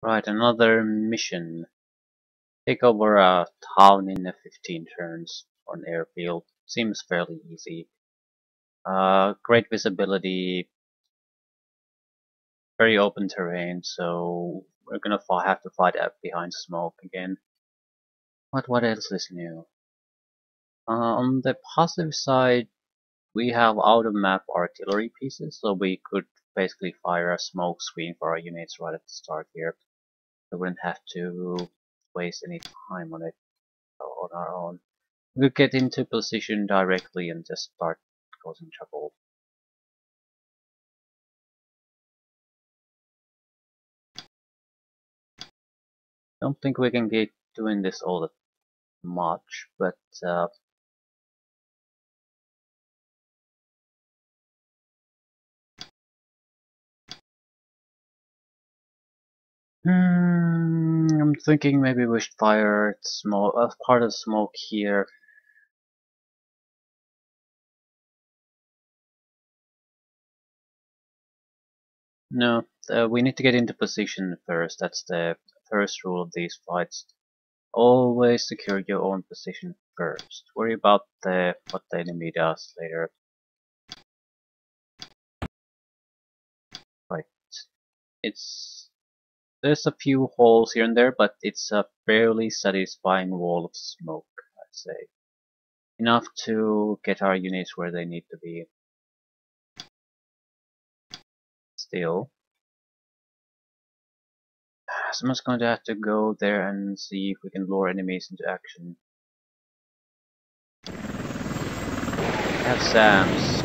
Right, another mission. Take over a town in 15 turns on airfield. Seems fairly easy. Great visibility, very open terrain, so we're gonna have to fight up behind smoke again. What else is new? On the positive side, we have out-of-map artillery pieces, so we could basically fire a smoke screen for our units right at the start here. We wouldn't have to waste any time on it on our own. We could get into position directly and just start causing trouble. Don't think we can get doing this all that much, but I'm thinking maybe we should fire small part of smoke here. No, we need to get into position first. That's the first rule of these fights. Always secure your own position first. Worry about what the enemy does later. Right. It's There's a few holes here and there, but it's a fairly satisfying wall of smoke, I'd say. Enough to get our units where they need to be. Still, someone's going to have to go there and see if we can lure enemies into action. We have SAMs.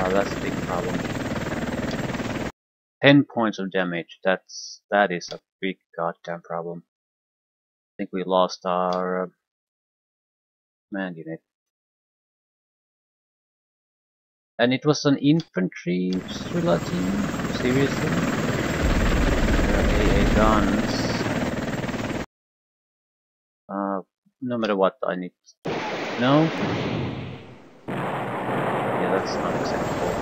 That's a big problem. 10 points of damage. That is a big goddamn problem. I think we lost our command unit. And it was an infantry Strela team? Seriously? Their AA guns. No matter what, I need. No? Yeah, that's not acceptable.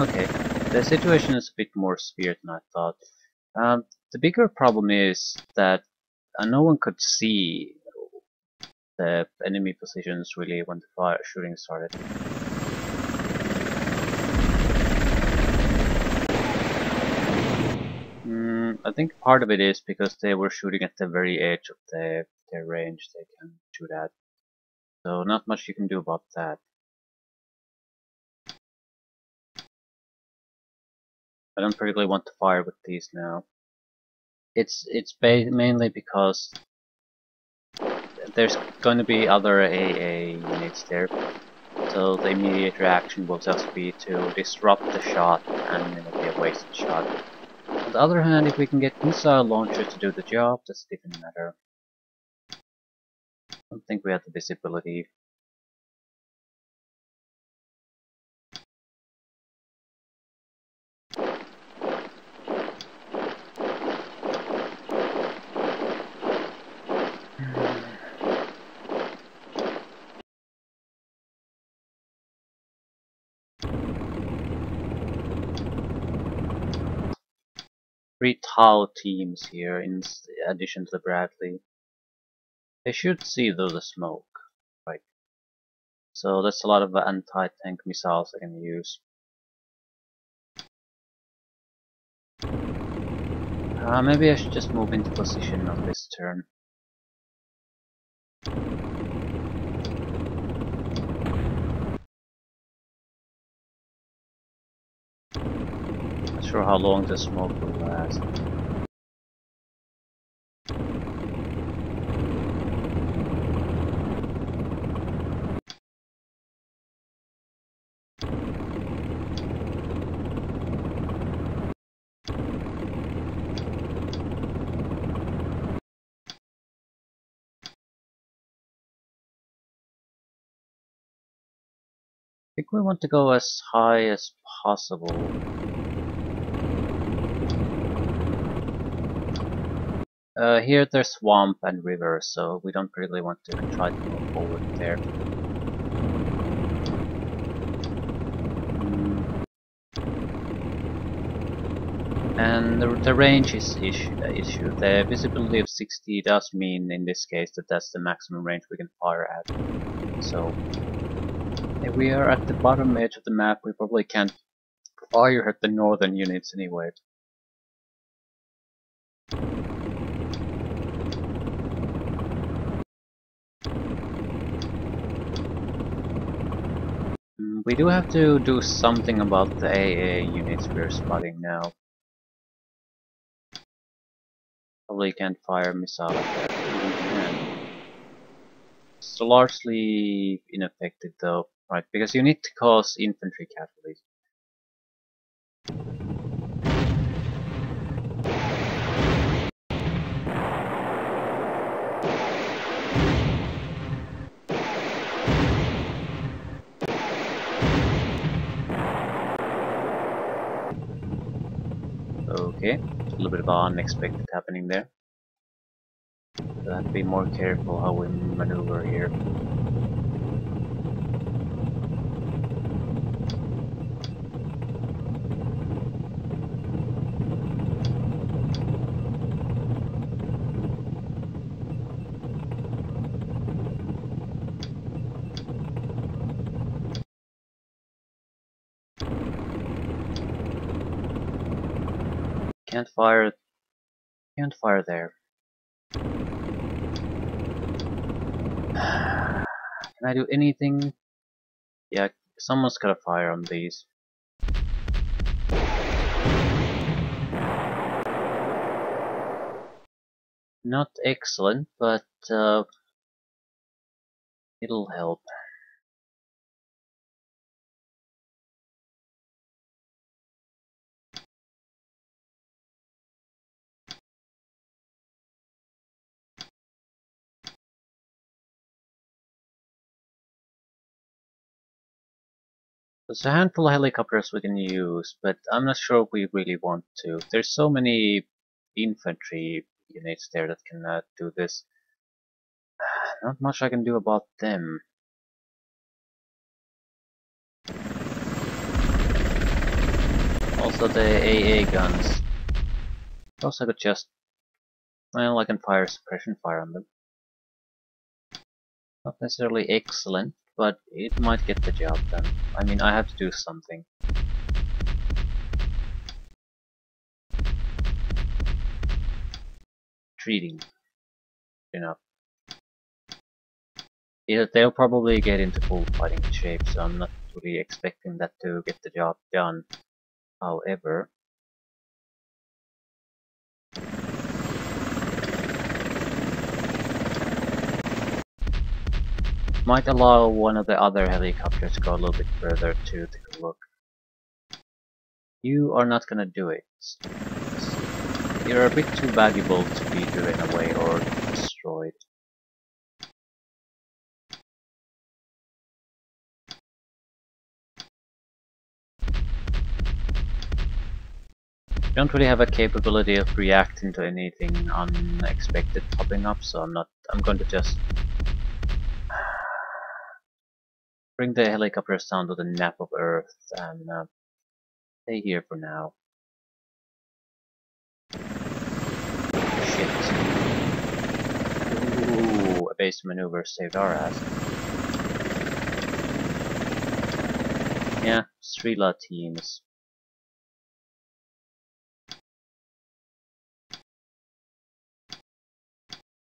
Okay, the situation is a bit more severe than I thought. The bigger problem is that no one could see the enemy positions really when the shooting started. I think part of it is because they were shooting at the very edge of their range they can shoot at. So not much you can do about that. I don't particularly want to fire with these now. It's mainly because there's going to be other AA units there, so the immediate reaction will just be to disrupt the shot, and it'll be a wasted shot. On the other hand, if we can get missile launchers to do the job, that's a different matter. I don't think we have the visibility. Three Tau teams here in addition to the Bradley. They should see though the smoke, right? So that's a lot of anti-tank missiles I can use. Maybe I should just move into position on this turn. Not sure how long the smoke will last. I think we want to go as high as possible. Here there's swamp and river, so we don't really want to try to move forward there. And the range is issue. The visibility of 60 does mean in this case that that's the maximum range we can fire at. So if we are at the bottom edge of the map, we probably can't fire at the northern units anyway. We do have to do something about the AA units we're spotting now. Probably can't fire missiles at that. It's largely ineffective though, right? Because you need to cause infantry casualties. Okay, a little bit of unexpected happening there. So have to be more careful how we maneuver here. Can't fire there. Can I do anything? Yeah, someone's gotta fire on these. Not excellent, but it'll help. There's a handful of helicopters we can use, but I'm not sure if we really want to. There's so many infantry units there that can do this. Not much I can do about them. Also the AA guns. Also I could just... well, I can fire suppression fire on them. Not necessarily excellent, but it might get the job done. I mean, I have to do something. Treating. Enough. They'll probably get into full fighting shape, so I'm not really expecting that to get the job done. However, might allow one of the other helicopters to go a little bit further to take a look. You are not gonna do it. You're a bit too valuable to be driven away or destroyed. Don't really have a capability of reacting to anything unexpected popping up, so I'm going to just bring the helicopters down to the nap of Earth and stay here for now. Shit. Ooh, a base maneuver saved our ass. Yeah, Strela teams.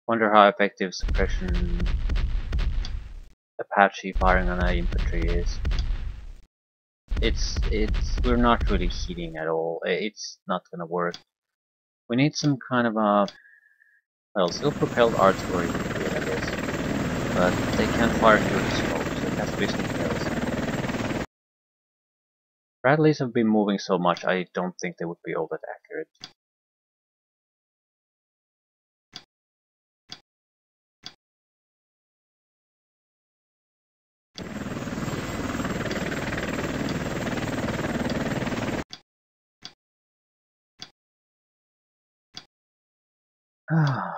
Wonder how effective suppression Apache firing on an infantry is. We're not really heating at all. It's not gonna work. We need some kind of a, well, still propelled artillery would be good, I guess. But they can't fire through the smoke, so it has to be something else. Bradleys have been moving so much, I don't think they would be all that accurate. um,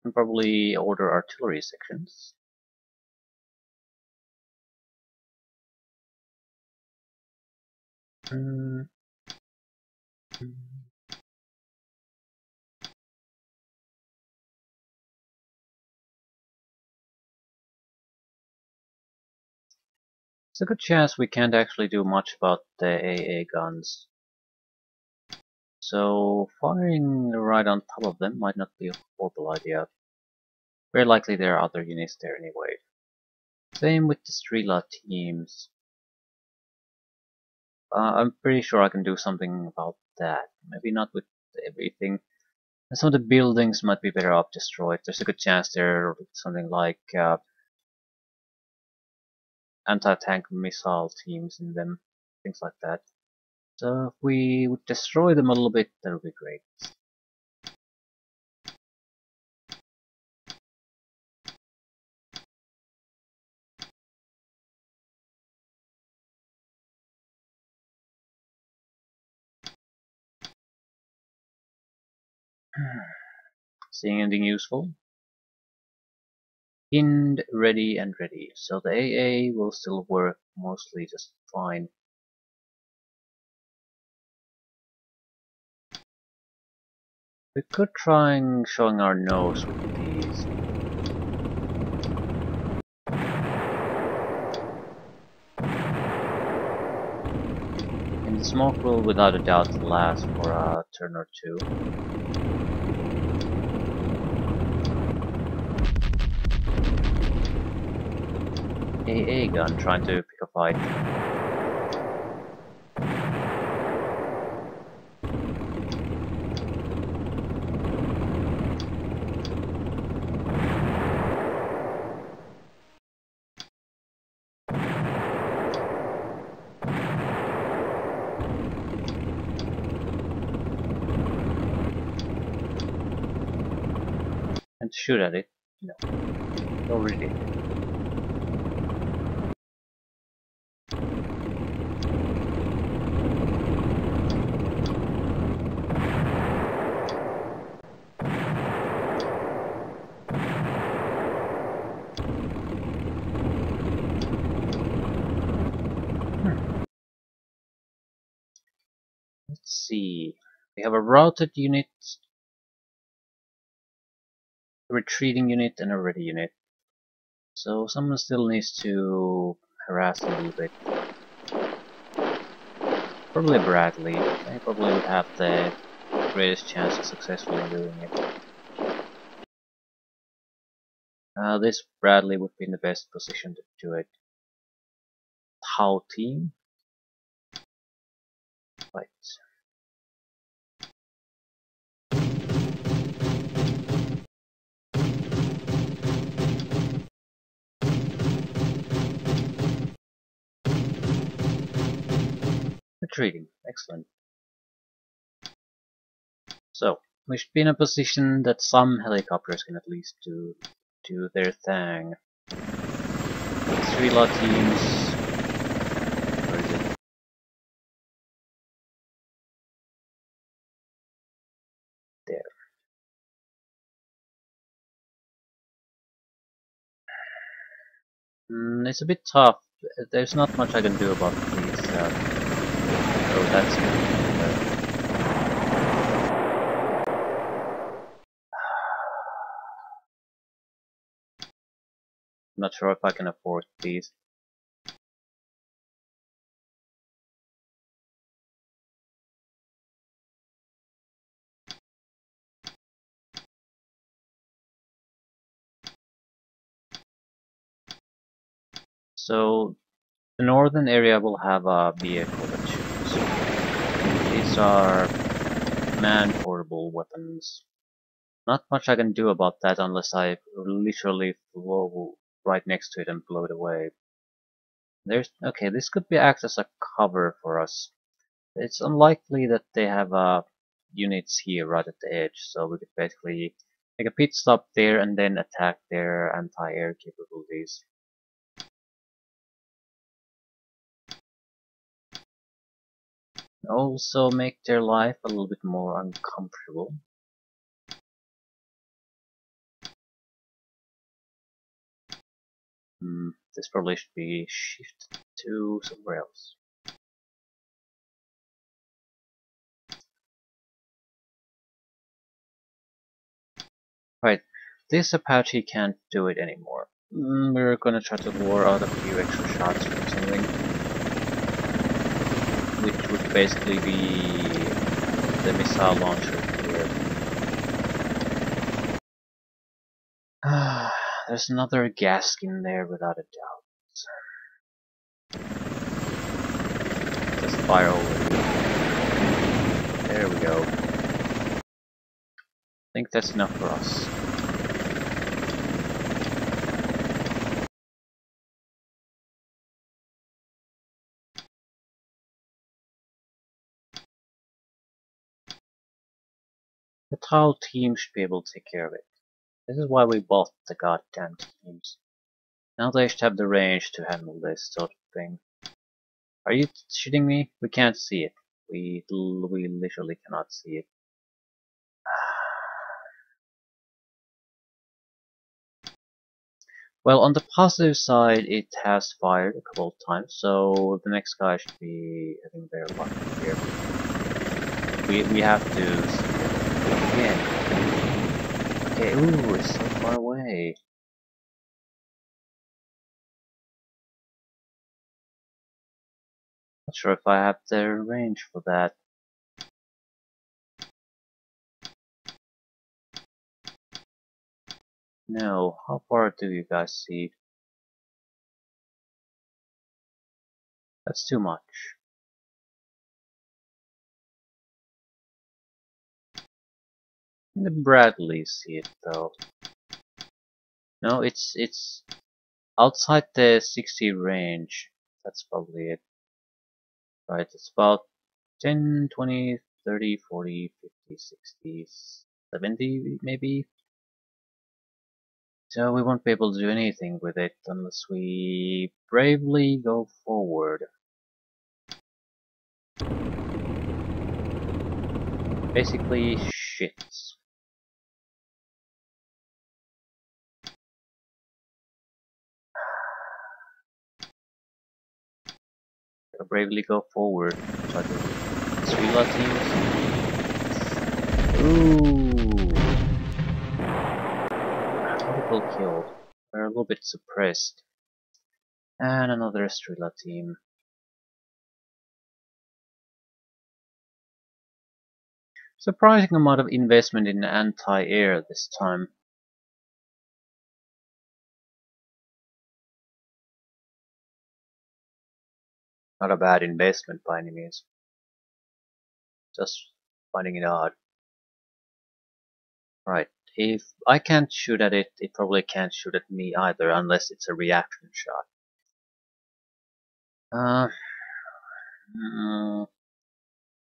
and probably order artillery sections. Mm, mm. It's a good chance we can't actually do much about the AA guns. So firing right on top of them might not be a horrible idea. Very likely there are other units there anyway. Same with the Strela teams. I'm pretty sure I can do something about that. Maybe not with everything. Some of the buildings might be better off destroyed. There's a good chance there are something like anti-tank missile teams in them, things like that. So if we would destroy them a little bit, that would be great. Seeing anything useful? Pinned, ready, and ready. So the AA will still work mostly just fine. We could try showing our nose with these. And the smoke will without a doubt last for a turn or two. AA gun trying to pick a fight. And shoot at it. No. Already did. Let's see. We have a routed unit, a retreating unit, and a ready unit. So someone still needs to harass a little bit. Probably Bradley. They probably would have the greatest chance of successfully doing it. This Bradley would be in the best position to do it. How team? Right. Retreating. Excellent. So, we should be in a position that some helicopters can at least do their thing. Strela teams. Where is it? There. It's a bit tough. There's not much I can do about these. Oh, that's good. I'm not sure if I can afford these. So, the northern area will have a vehicle that shoots. These are man-portable weapons. Not much I can do about that unless I literally flow right next to it and blow it away. Okay, this could be act as a cover for us. It's unlikely that they have units here right at the edge, so we could basically make a pit stop there and then attack their anti-air capabilities. Also make their life a little bit more uncomfortable. This probably should be shifted to somewhere else. Right, this Apache can't do it anymore. We're gonna try to lure out a few extra shots from something, which would basically be the missile launcher here. There's another gas skin there without a doubt. Just fire over. There we go. I think that's enough for us. The tile team should be able to take care of it. This is why we bought the goddamn teams. Now they should have the range to handle this sort of thing. Are you shitting me? We can't see it. We literally cannot see it. Well, on the positive side, it has fired a couple of times, so the next guy should be having their luck here. We have to again. Okay, ooh, it's so far away. Not sure if I have the range for that. No, how far do you guys see? That's too much. The Bradleys see it though. No, it's outside the 60 range. That's probably it. Right, it's about 10, 20, 30, 40, 50, 60, 70 maybe. So we won't be able to do anything with it unless we bravely go forward. Basically, shits. Bravely go forward. Try to Srila teams. Ooh. Critical kill. We're a little bit suppressed. And another Srila team. Surprising amount of investment in anti-air this time. Not a bad investment by any means. Just finding it odd. Right. If I can't shoot at it, it probably can't shoot at me either, unless it's a reaction shot. I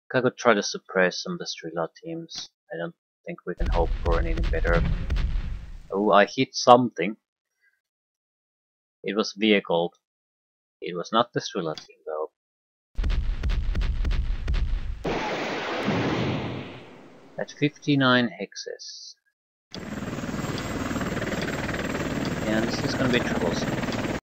could try to suppress some of the Strela teams. I don't think we can hope for anything better. Oh, I hit something. It was vehicle. It was not the Strela team though. At 59 hexes. And this is gonna be troublesome.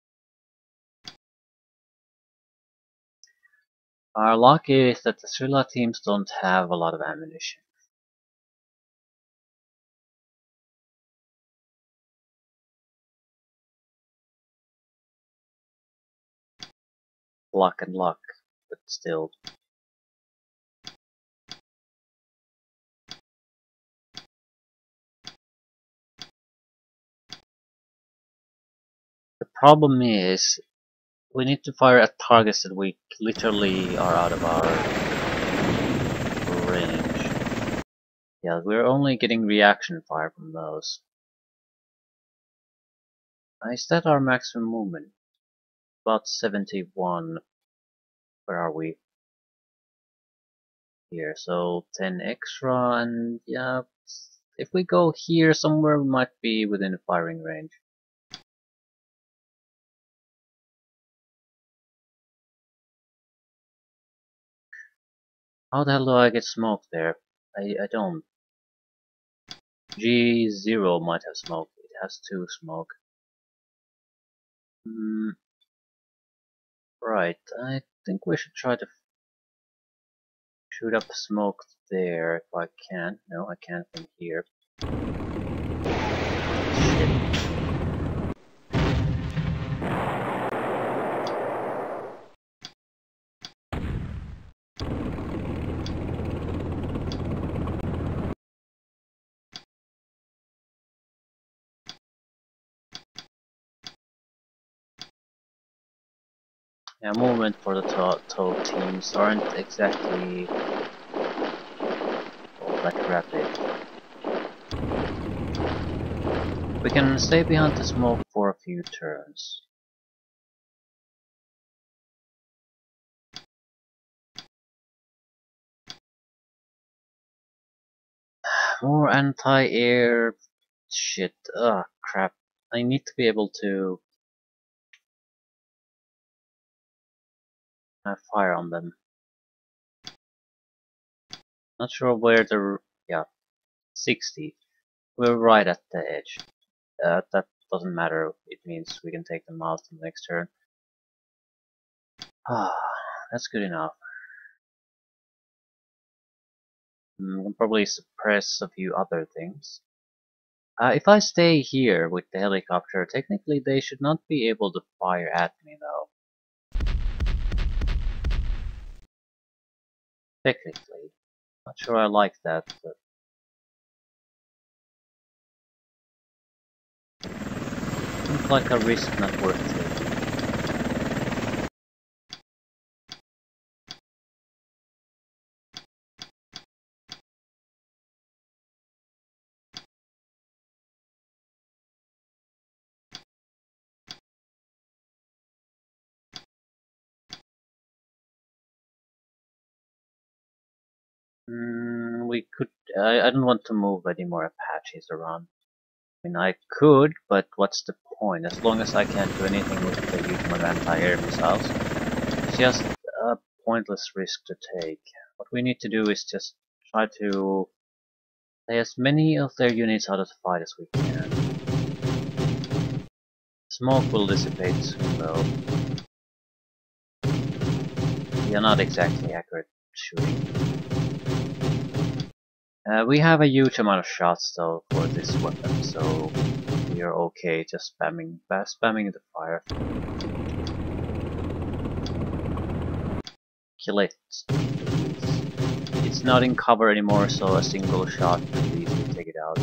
Our luck is that the Strela teams don't have a lot of ammunition. Luck and luck, but still. The problem is, we need to fire at targets that we literally are out of our range. Yeah, we're only getting reaction fire from those. Is that our maximum movement? About 71. Where are we? Here, so 10 extra, and yeah, if we go here somewhere, we might be within firing range. How the hell do I get smoke there? I don't. G0 might have smoke. It has 2 smoke. Right, I think we should try to shoot up smoke there if I can. No, I can't from here. Shit. Yeah, movement for the tow teams aren't exactly all that rapid. We can stay behind the smoke for a few turns. More anti-air shit. Ugh, crap. I need to be able to fire on them. Not sure where the... yeah, 60. We're right at the edge. That doesn't matter. It means we can take them out in the next turn. Ah, that's good enough. We'll probably suppress a few other things. If I stay here with the helicopter, technically they should not be able to fire at me though. Technically. Not sure I like that, but... seems like a risk not worth taking. We could... I don't want to move any more Apaches around. I mean, I could, but what's the point? As long as I can't do anything with the huge amount of anti-air missiles, it's just a pointless risk to take. What we need to do is just try to lay as many of their units out of the fight as we can. Smoke will dissipate soon though. We are not exactly accurate shooting. We have a huge amount of shots though for this weapon, so we are okay just spamming the fire. Kill it. It's not in cover anymore, so a single shot at least will take it out.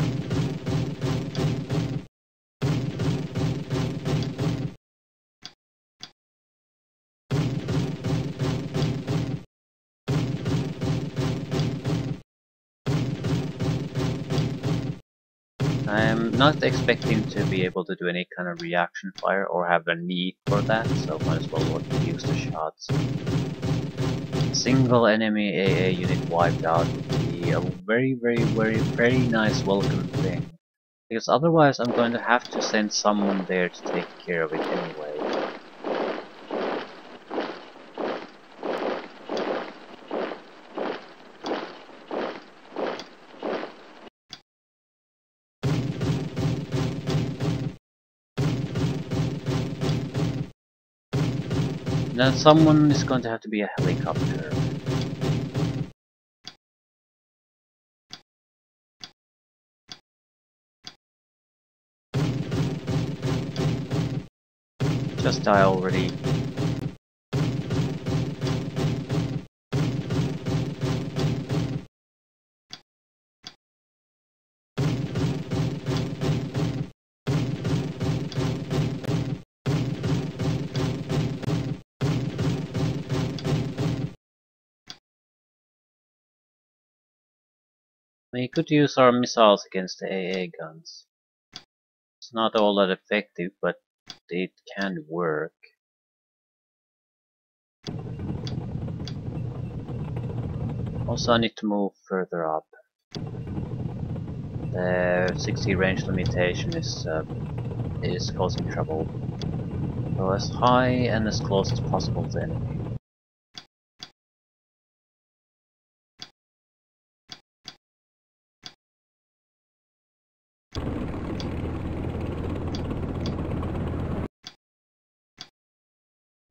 I'm not expecting to be able to do any kind of reaction fire or have a need for that, so might as well use the shots. Single enemy AA unit wiped out would be a very nice welcome thing. Because otherwise I'm going to have to send someone there to take care of it anyway. Then someone is going to have to be a helicopter. Just die already. We could use our missiles against the AA guns. It's not all that effective, but it can work. Also, I need to move further up. The 60 range limitation is causing trouble. So as high and as close as possible to the enemy.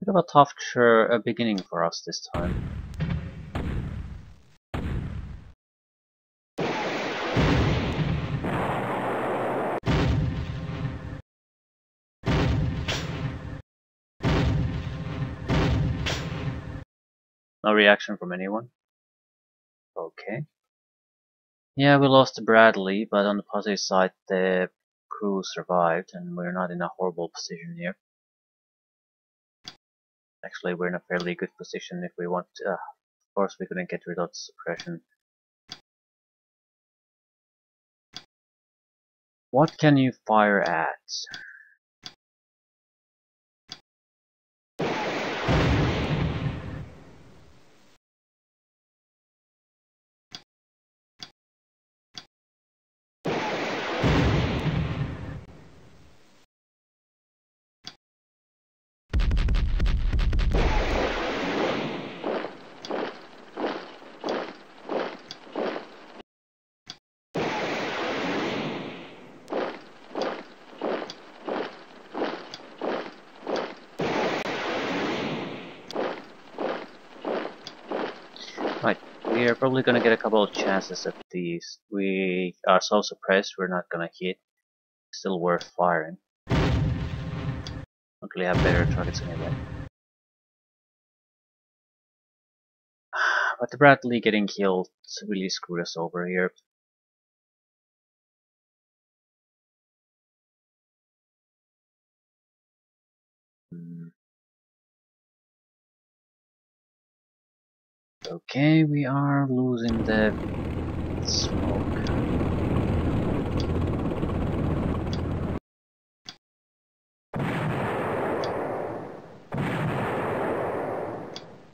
Bit of a tough beginning for us this time. No reaction from anyone? Okay. Yeah, we lost to Bradley, but on the positive side, the crew survived, and we're not in a horrible position here. Actually, we're in a fairly good position if we want to. Of course, we couldn't get rid of the suppression. What can you fire at? Right, we are probably gonna get a couple of chances at these. We are so suppressed, we're not gonna hit. Still worth firing. Luckily, I have better targets anyway. But the Bradley getting killed really screwed us over here. Okay, we are losing the smoke.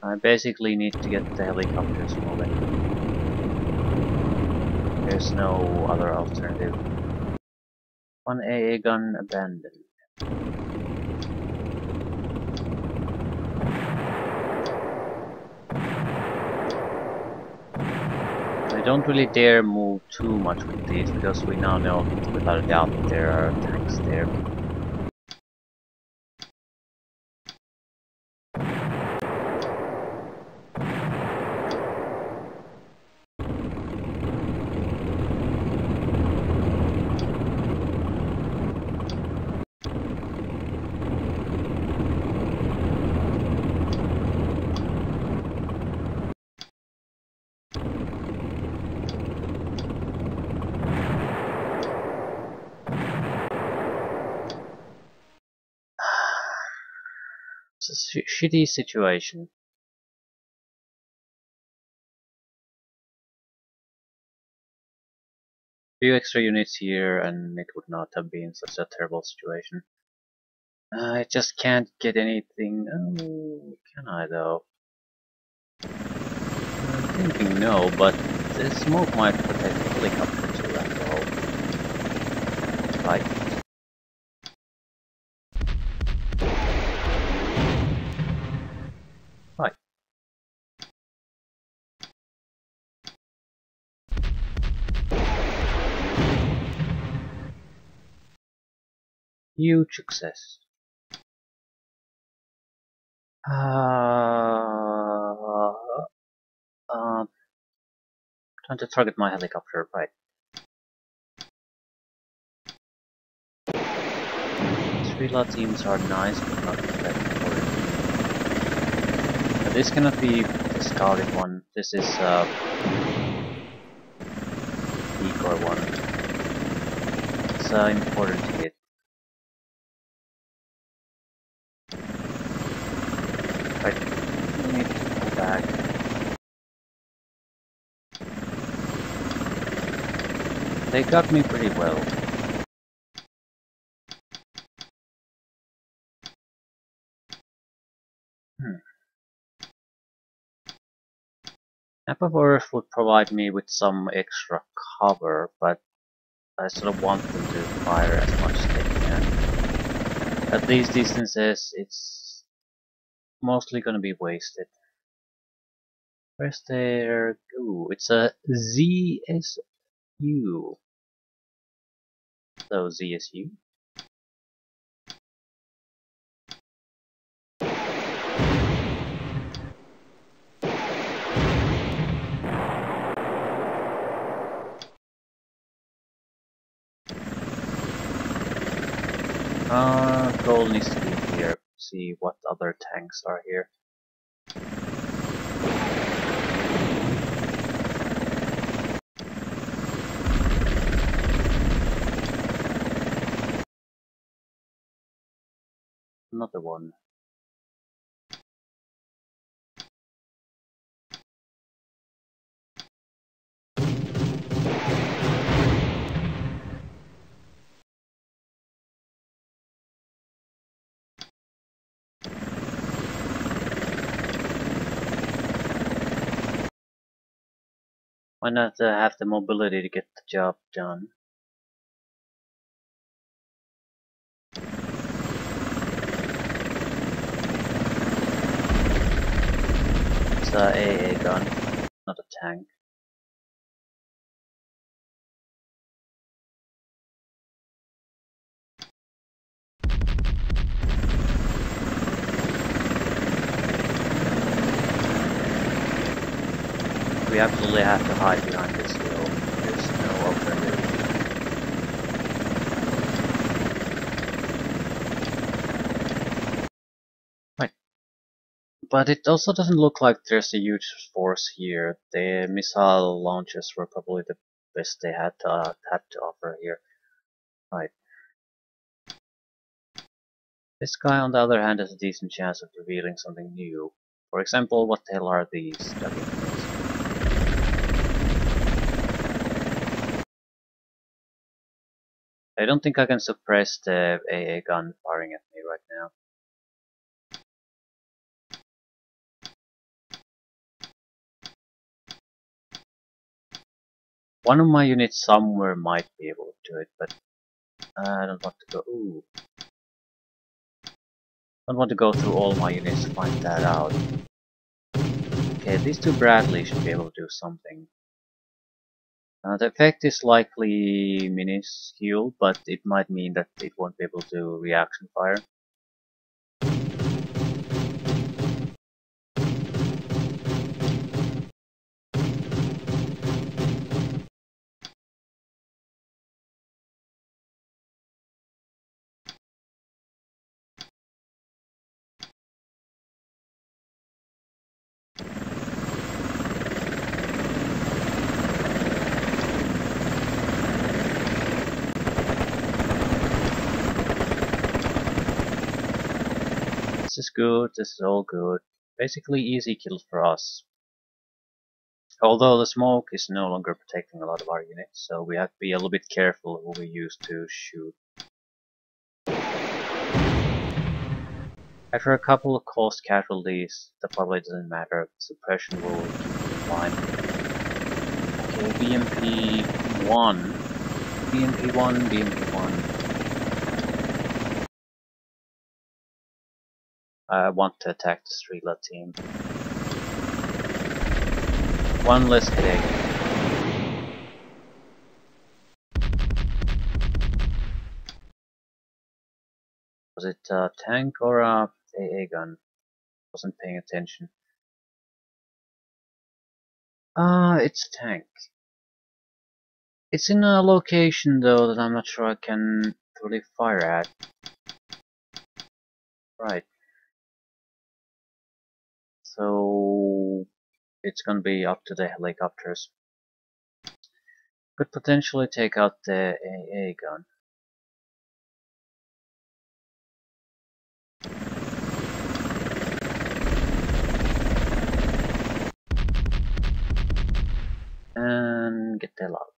I basically need to get the helicopters moving. There's no other alternative. One AA gun abandoned. I don't really dare move too much with these because we now know without a doubt that there are tanks there. It's a shitty situation. Few extra units here and it would not have been such a terrible situation. I just can't get anything. Oh, can I though? I'm thinking no, but the smoke might protect the helicopter too after all. Right. Right. Huge success. Trying to target my helicopter, right. Streetlight teams are nice, but not that important. This cannot be the scouting one. This is decoy one. It's important to hit. Right. We need to pull back. They got me pretty well. Map of Earth would provide me with some extra cover, but I sort of want them to fire as much as they can. At these distances, it's mostly gonna be wasted. Where's their... Ooh, it's a ZSU. So ZSU. Goal needs to be here. See what other tanks are here. Another one. Why not have the mobility to get the job done? It's a AA gun, not a tank. We absolutely have to hide behind this hill. There's no alternative. Right. But it also doesn't look like there's a huge force here. The missile launches were probably the best they had to offer here. Right. This guy, on the other hand, has a decent chance of revealing something new. For example, what the hell are these stuck in units? I don't think I can suppress the AA gun firing at me right now. One of my units somewhere might be able to do it, but I don't want to go. Ooh. I don't want to go through all my units to find that out. Okay, these two Bradley should be able to do something. The effect is likely minuscule, but it might mean that it won't be able to reaction fire. This is good, this is all good. Basically easy kills for us. Although the smoke is no longer protecting a lot of our units, so we have to be a little bit careful who we use to shoot. After a couple of cost casualties, that probably doesn't matter. Suppression will keep them in line. Okay, BMP-1. BMP-1, BMP-1. I want to attack the Strela team. One less headache. Was it a tank or a AA gun? Wasn't paying attention. It's a tank. It's in a location though that I'm not sure I can really fire at. Right. So it's gonna be up to the helicopters. Could potentially take out the AA gun. And get the hell out.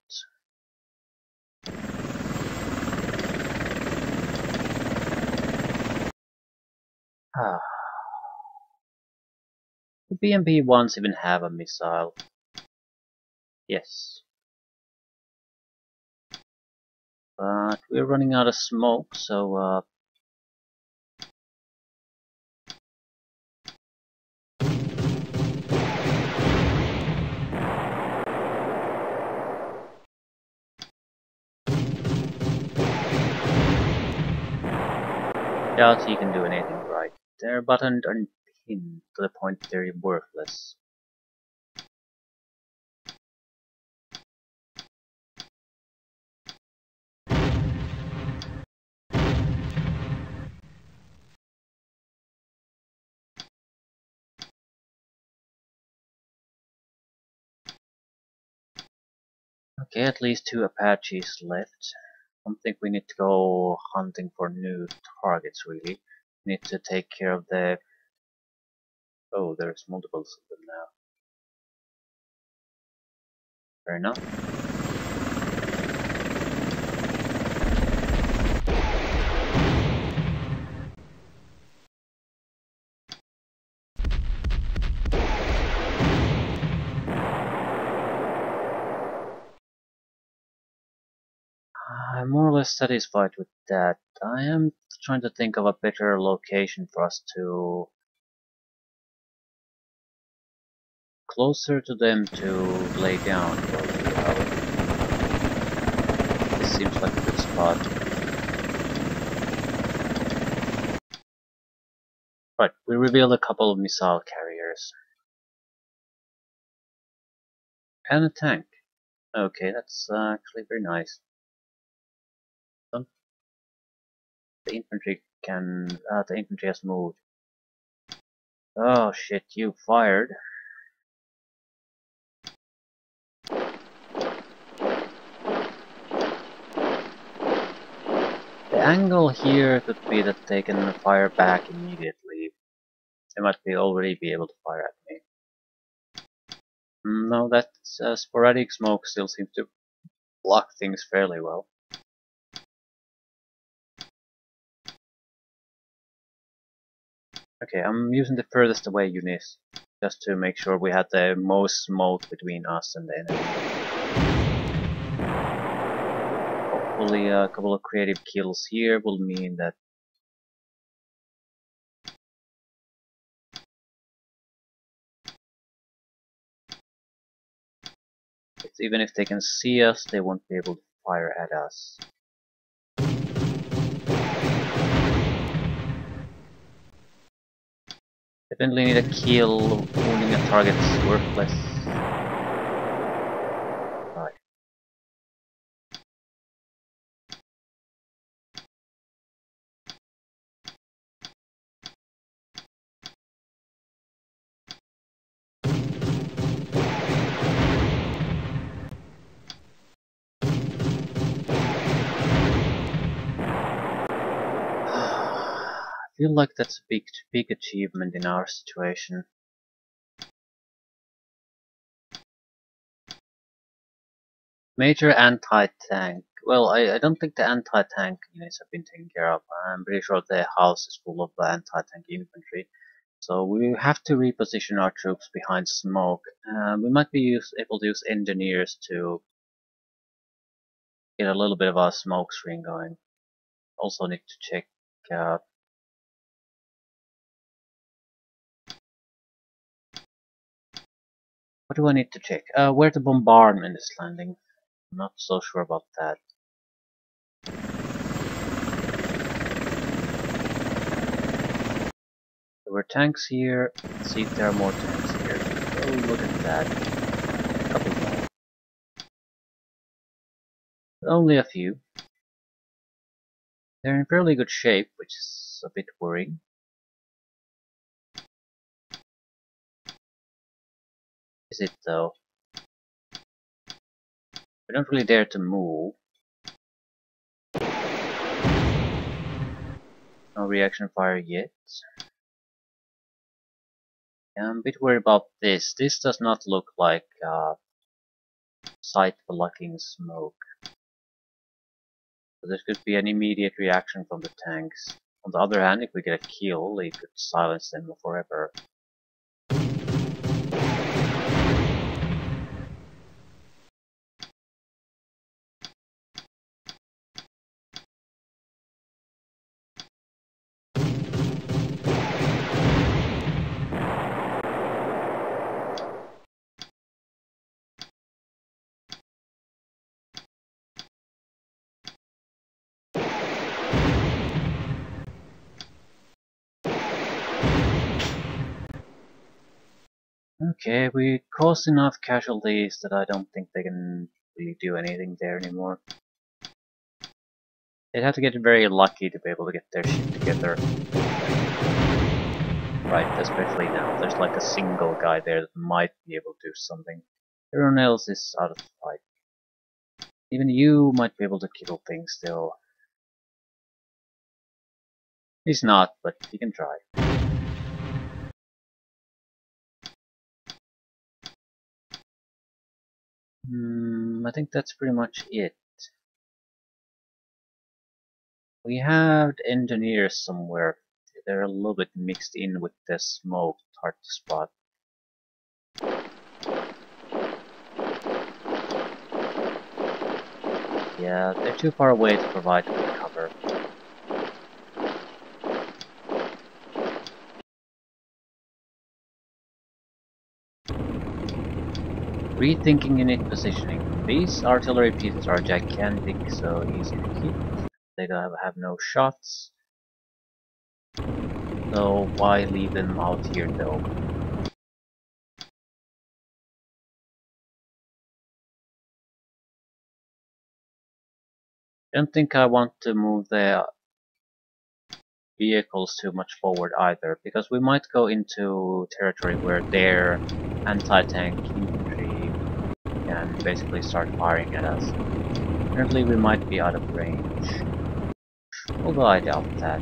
Ah. The BMP-1s even have a missile. Yes. But we're running out of smoke, so doubt he can do anything right. They're buttoned and pinned to the point they're worthless. Okay, at least 2 Apaches left. I don't think we need to go hunting for new targets, really. We need to take care of the... Oh, there's multiples of them now. Fair enough. I'm more or less satisfied with that. I am trying to think of a better location for us to... closer to them to lay down. This seems like a good spot. Right, we revealed a couple of missile carriers. And a tank. Okay, that's actually very nice. The infantry has moved. Oh shit, you fired. The angle here could be that they can fire back immediately. They might already be able to fire at me. No, that sporadic smoke still seems to block things fairly well. Okay, I'm using the furthest away units just to make sure we had the most smoke between us and the enemy. Hopefully a couple of creative kills here will mean that even if they can see us, they won't be able to fire at us. Definitely need a kill. Wounding a target is worthless. Right. I feel like that's a big achievement in our situation. Major anti-tank. Well, I don't think the anti-tank units have been taken care of. I'm pretty sure the house is full of anti-tank infantry. So we have to reposition our troops behind smoke. We might be able to use engineers to get a little bit of a smoke screen going. Also need to check what do I need to check? Where the bombardment is landing. I'm not so sure about that. There were tanks here. Let's see if there are more tanks here. Oh, look at that. A couple more. But only a few. They're in fairly good shape, which is a bit worrying. Is it though? We don't really dare to move. No reaction fire yet. I'm a bit worried about this. This does not look like sight blocking smoke. So there could be an immediate reaction from the tanks. On the other hand, if we get a kill, it could silence them forever. Okay, we caused enough casualties that I don't think they can really do anything there anymore. They'd have to get very lucky to be able to get their shit together. Right, especially now. There's like a single guy there that might be able to do something. Everyone else is out of the fight. Even you might be able to kill things still. He's not, but he can try. I think that's pretty much it. We have engineers somewhere. They're a little bit mixed in with the smoke, hard to spot. Yeah, they're too far away to provide good cover. Rethinking unit positioning. These artillery pieces are gigantic, so easy to keep. They don't have no shots. So why leave them out here though? Don't think I want to move the vehicles too much forward either, because we might go into territory where their anti-tank infantry can basically start firing at us. Apparently we might be out of range, although I doubt that.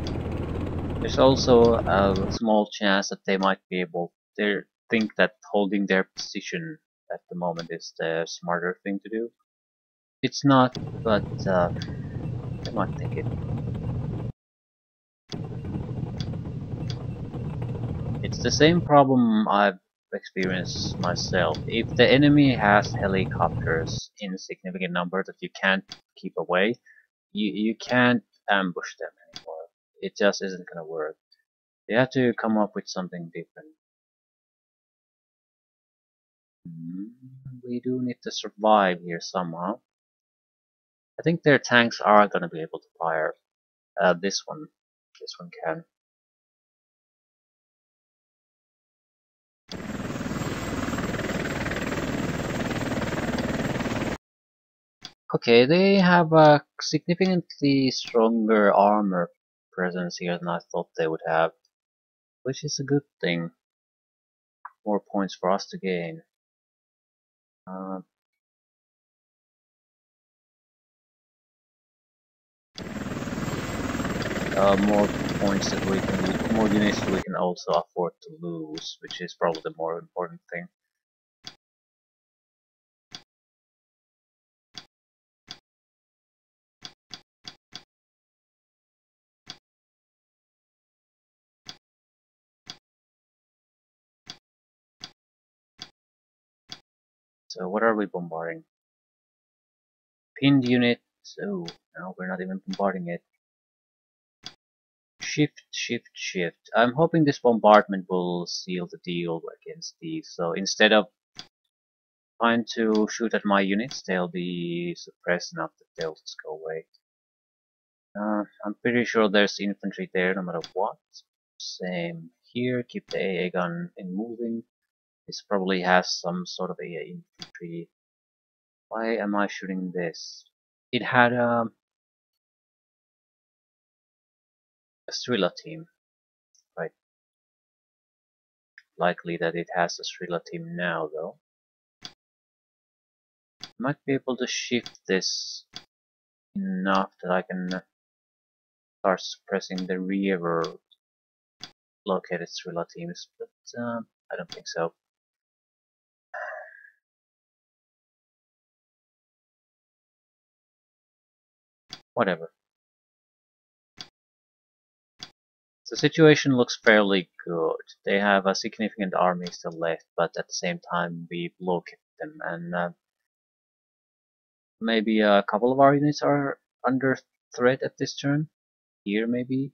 There's also a small chance that they might be able to think that holding their position at the moment is the smarter thing to do. It's not, but they might think it. It's the same problem I've experienced myself. If the enemy has helicopters in significant number that you can't keep away, you can't ambush them anymore. It just isn't gonna work. You have to come up with something different. We do need to survive here somehow. I think their tanks are gonna be able to fire. This one can. Okay, they have a significantly stronger armor presence here than I thought they would have, which is a good thing. More points for us to gain. Uh, more points that we can, more units that we can also afford to lose, which is probably the more important thing. So what are we bombarding? Pinned unit. Oh, no, we're not even bombarding it. Shift, shift, shift. I'm hoping this bombardment will seal the deal against these. So instead of trying to shoot at my units, they'll be suppressed enough that they'll just go away. I'm pretty sure there's infantry there no matter what. Same here, keep the AA gun in moving. This probably has some sort of AA infantry. Why am I shooting this? It had a Strela team, right? Likely that it has a Strela team now though. Might be able to shift this enough that I can start suppressing the rear located Strela teams, but I don't think so. Whatever. The situation looks fairly good. They have a significant army still left, but at the same time we've located them, and maybe a couple of our units are under threat at this turn. Here maybe.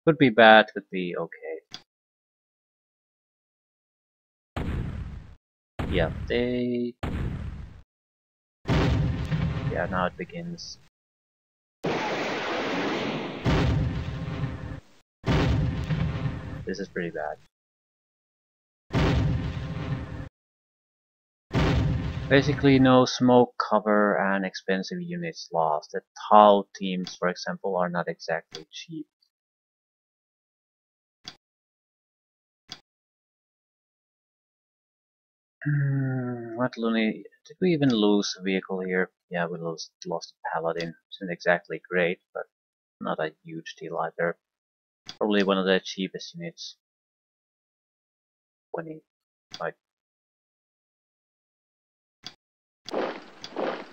Could be bad, could be okay. Yeah, yeah, now it begins. This is pretty bad. Basically no smoke cover and expensive units lost. The Tau teams, for example, are not exactly cheap. What Looney? Did we even lose a vehicle here? Yeah, we lost a Paladin. Isn't exactly great, but not a huge deal either. Probably one of the cheapest units. 20. Like,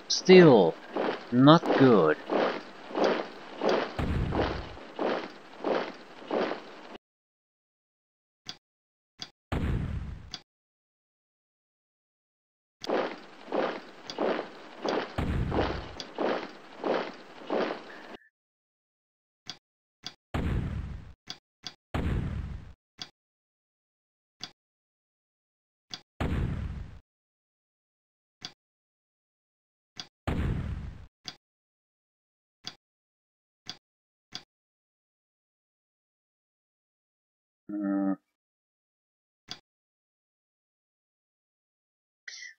still not good. Mm,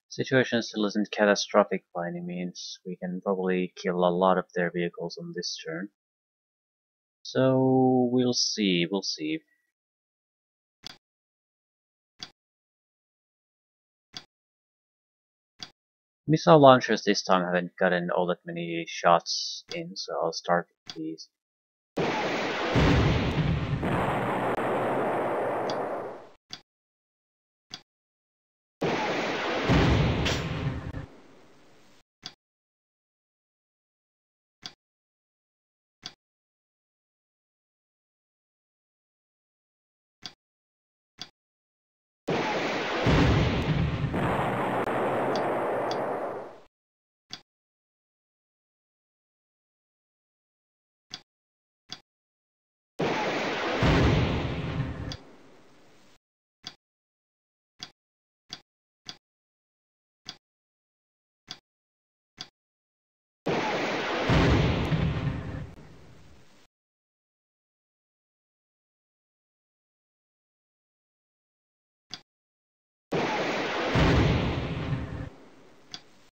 Situation still isn't catastrophic by any means. We can probably kill a lot of their vehicles on this turn. So we'll see, we'll see. Missile launchers this time haven't gotten all that many shots in, so I'll start with these.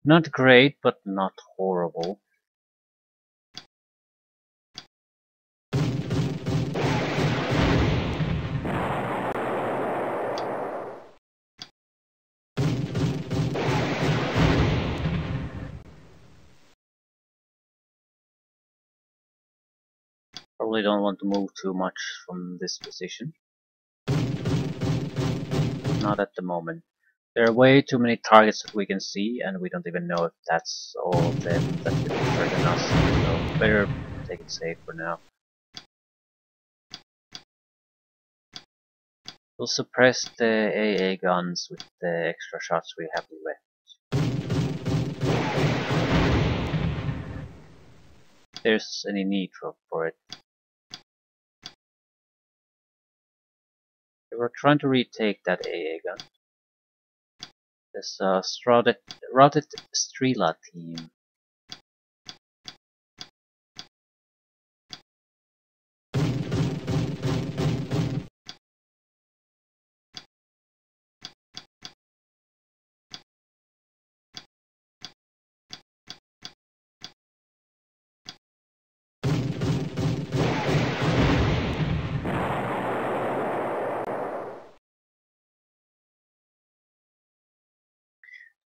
Not great, but not horrible. Probably don't want to move too much from this position. Not at the moment. There are way too many targets that we can see, and we don't even know if that's all of them that could be hurting us. So better take it safe for now. We'll suppress the AA guns with the extra shots we have left. If there's any need for it. We were trying to retake that AA gun. This routed Strela team.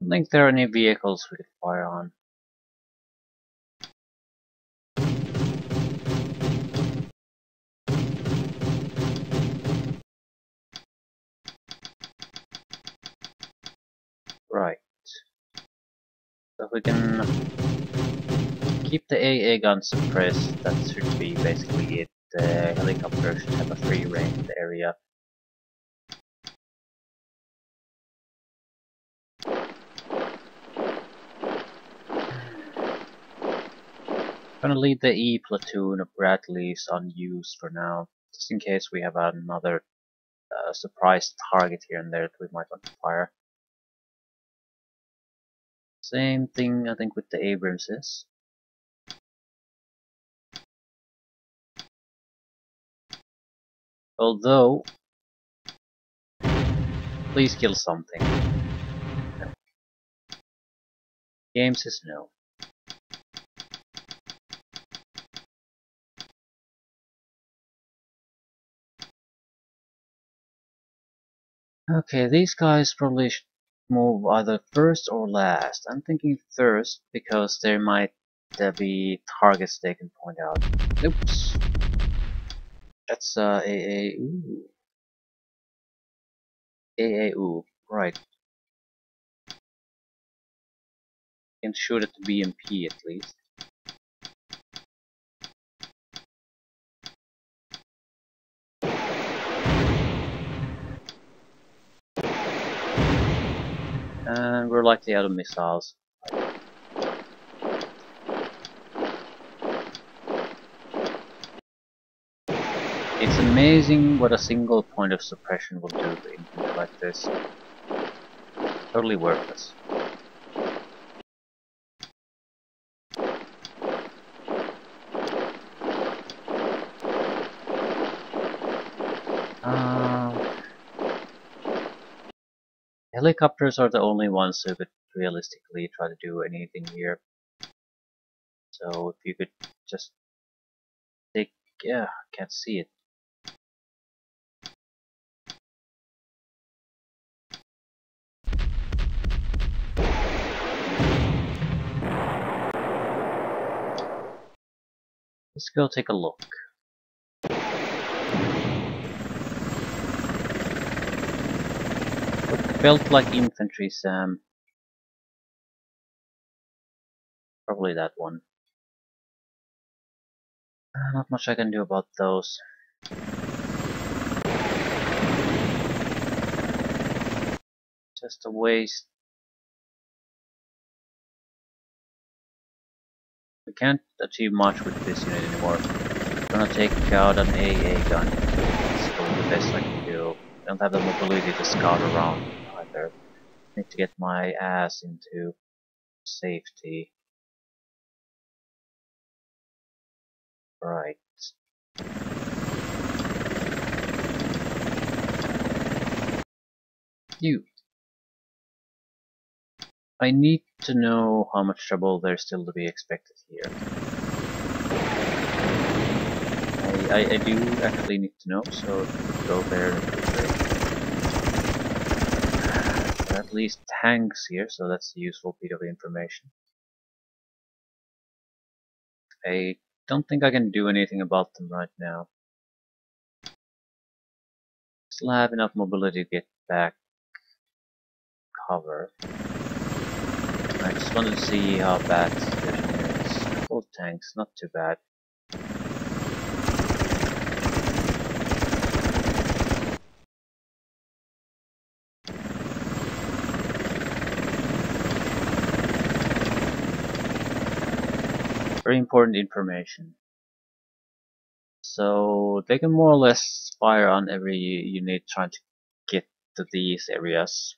I don't think there are any vehicles we could fire on. Right. So if we can keep the AA gun suppressed, that should be basically it. The helicopter should have a free reign in the area. Gonna leave the E platoon of Bradleys unused for now, just in case we have another surprise target here and there that we might want to fire. Same thing I think with the Abramses. Although, please kill something. No. Game says no. Okay, these guys probably move either first or last. I'm thinking first because there might be targets they can point out. Oops. That's AAU. Right. Can shoot at the BMP at least. And we're likely out of missiles. It's amazing what a single point of suppression will do to infantry like this. Totally worthless. Helicopters are the only ones who could realistically try to do anything here. So if you could just take... yeah, can't see it. Let's go take a look. What felt like infantry, Sam? Probably that one. Not much I can do about those. Just a waste. We can't achieve much with this unit anymore. I'm gonna take out an AA gun. It's probably the best I can do. I don't have the mobility to scout around either. Need to get my ass into safety. Right. You. I need to know how much trouble there's still to be expected here. I do actually need to know, so if we go there, that would be great. There are at least tanks here, so that's a useful bit of information. I don't think I can do anything about them right now. Still have enough mobility to get back cover. I just wanted to see how bad the situation is. A couple of tanks, not too bad. Very important information. So they can more or less fire on every unit trying to get to these areas.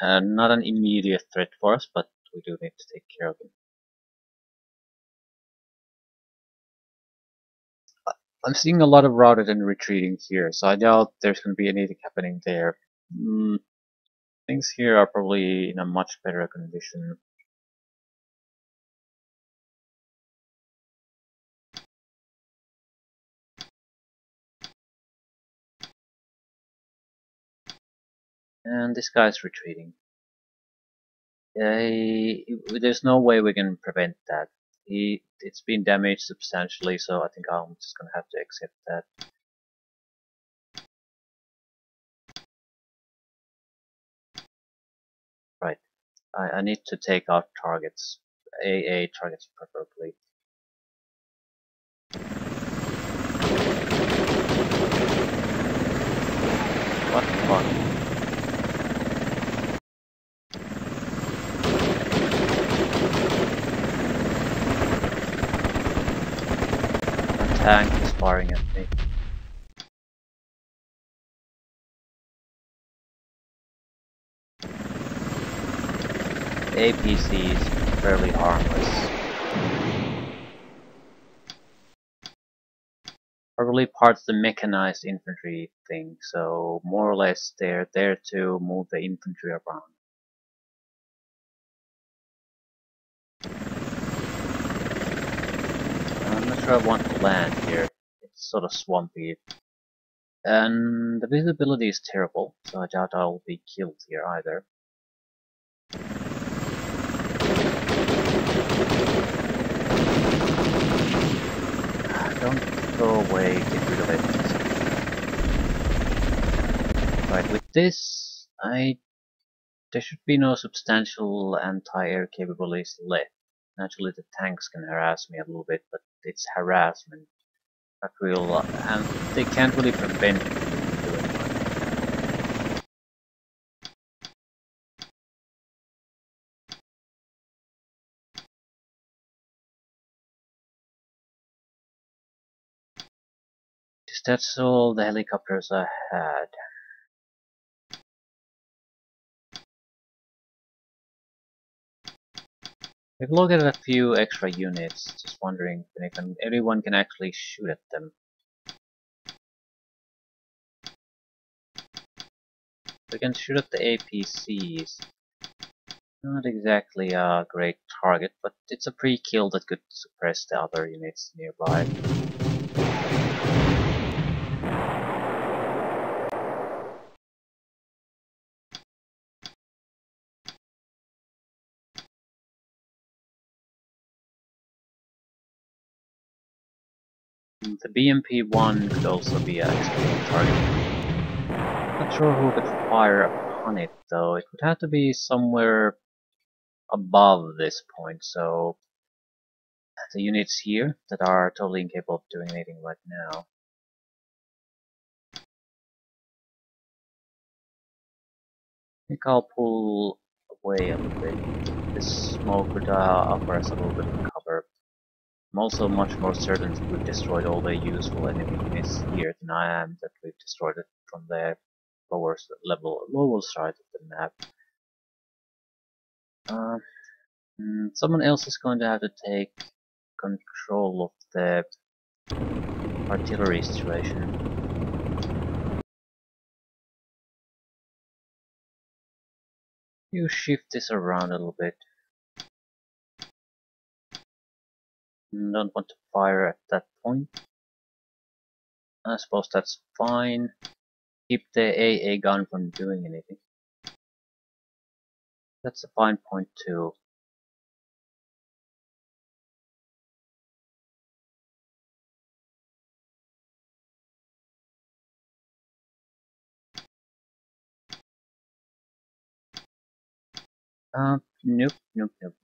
Not an immediate threat for us, but we do need to take care of them. I'm seeing a lot of routed and retreating here, so I doubt there's going to be anything happening there. Things here are probably in a much better condition. And this guy's retreating. There's no way we can prevent that. It's been damaged substantially, so I think I'm just gonna have to accept that. Right. I need to take out targets. AA targets preferably. What the fuck? Tank is firing at me. APC is fairly harmless. Probably part of the mechanized infantry thing, so more or less they're there to move the infantry around. I'm not sure I want to land here. It's sort of swampy. And the visibility is terrible, so I doubt I'll be killed here either. go away, get rid of it. Right, with this, there should be no substantial anti-air capabilities left. Naturally, the tanks can harass me a little bit, but it's harassment, not real, and they can't really prevent me from doing much. Because that's all the helicopters I had. We've located a few extra units, just wondering if anyone can actually shoot at them. We can shoot at the APCs. Not exactly a great target, but it's a pre-kill that could suppress the other units nearby. The BMP-1 could also be an explosive target. Not sure who could fire upon it though. It would have to be somewhere above this point, so the units here that are totally incapable of doing anything right now. I think I'll pull away a little bit. This smoke would offer us a little bit of cover. I'm also much more certain that we've destroyed all the useful enemy units here than I am that we've destroyed it from the lower side of the map. Someone else is going to have to take control of the artillery situation. You shift this around a little bit. Don't want to fire at that point. I suppose that's fine. Keep the AA gun from doing anything. That's a fine point too. Nope, nope, nope.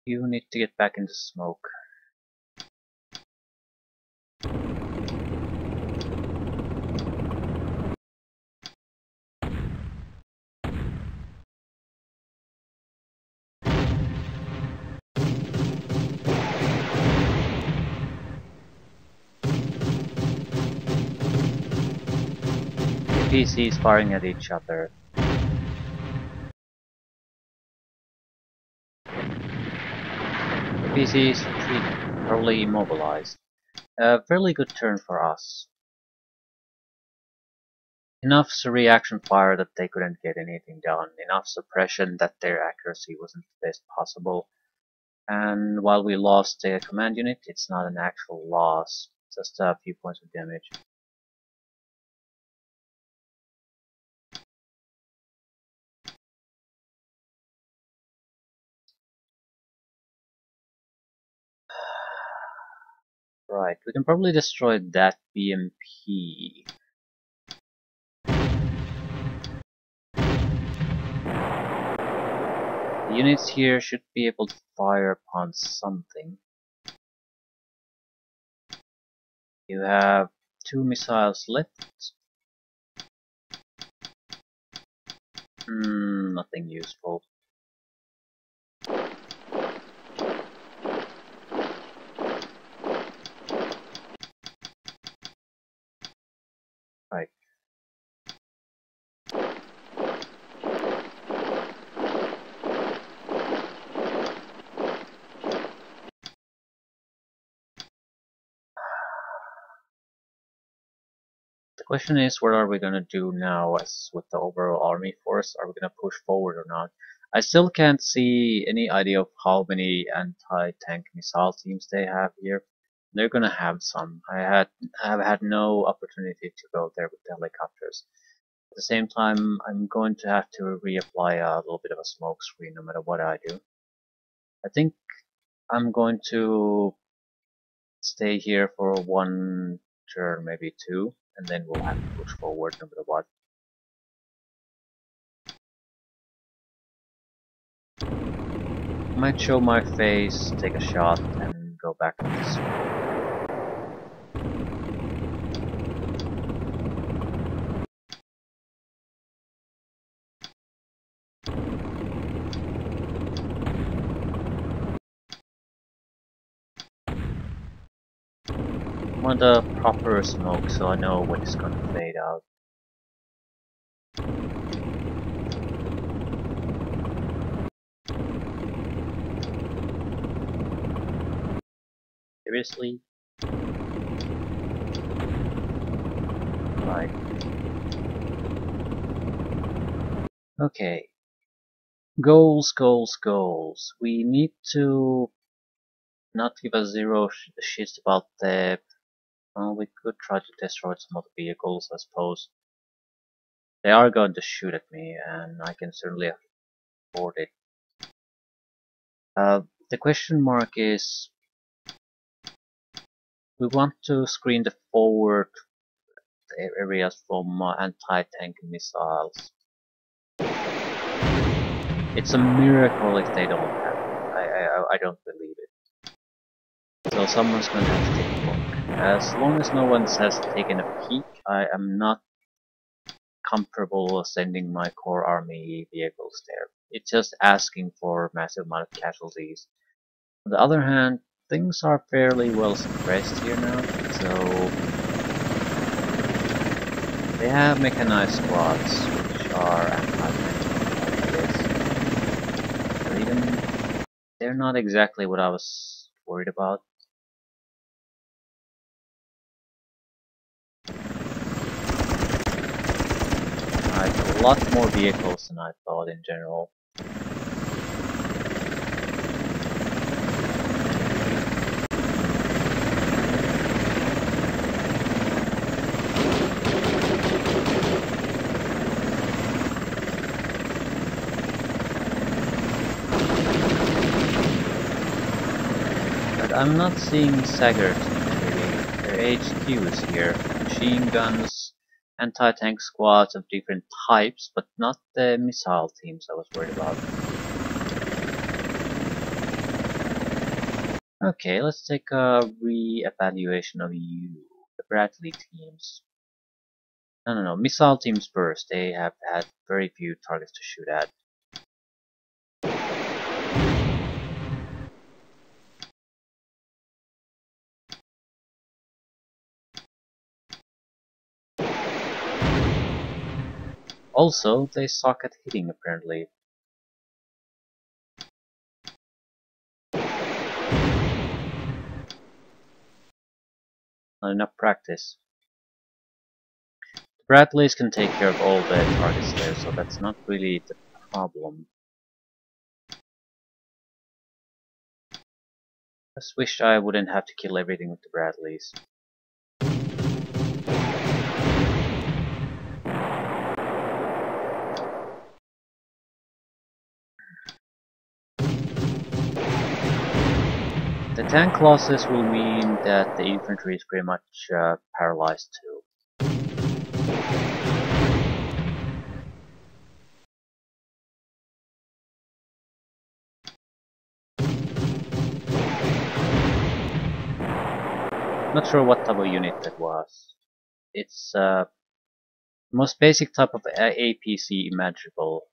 You need to get back into smoke. PCs firing at each other. PCs retreat, probably immobilized. A fairly good turn for us. Enough reaction fire that they couldn't get anything done, enough suppression that their accuracy wasn't the best possible. And while we lost the command unit, it's not an actual loss, just a few points of damage. Right, we can probably destroy that BMP. The units here should be able to fire upon something. You have 2 missiles left. Nothing useful. Right. The question is, what are we gonna do now as with the overall army force? Are we gonna push forward or not? I still can't see any idea of how many anti-tank missile teams they have here. They're gonna have some. Have had no opportunity to go there with the helicopters. At the same time, I'm going to have to reapply a little bit of a smoke screen no matter what I do. I think I'm going to stay here for one turn, maybe 2, and then we'll have to push forward no matter what. Might show my face, take a shot, and go back to this. I want a proper smoke so I know when it's gonna fade out. Seriously? Right. Okay. Goals, goals, goals. We need to not give us zero shits about the... Well, we could try to destroy some of the vehicles, I suppose. They are going to shoot at me, and I can certainly afford it. The question mark is... we want to screen the forward areas from anti-tank missiles. It's a miracle if they don't have it. I don't believe it. So someone's gonna have to take a look. As long as no one has taken a peek, I am not comfortable sending my core army vehicles there. It's just asking for a massive amount of casualties. On the other hand, things are fairly well suppressed here now, so they have mechanized squads, which are anti-tank, but even they're not exactly what I was worried about. I have a lot more vehicles than I thought in general. I'm not seeing Saggart really. Their HQ is here. Machine guns, anti-tank squads of different types, but not the missile teams I was worried about. Okay, let's take a re-evaluation of you, the Bradley teams. No, missile teams first. They have had very few targets to shoot at. Also, they suck at hitting apparently. Not enough practice. The Bradleys can take care of all the targets there, so that's not really the problem. Just wish I wouldn't have to kill everything with the Bradleys. The tank losses will mean that the infantry is pretty much paralyzed too. Not sure what type of unit that was. It's the most basic type of APC imaginable.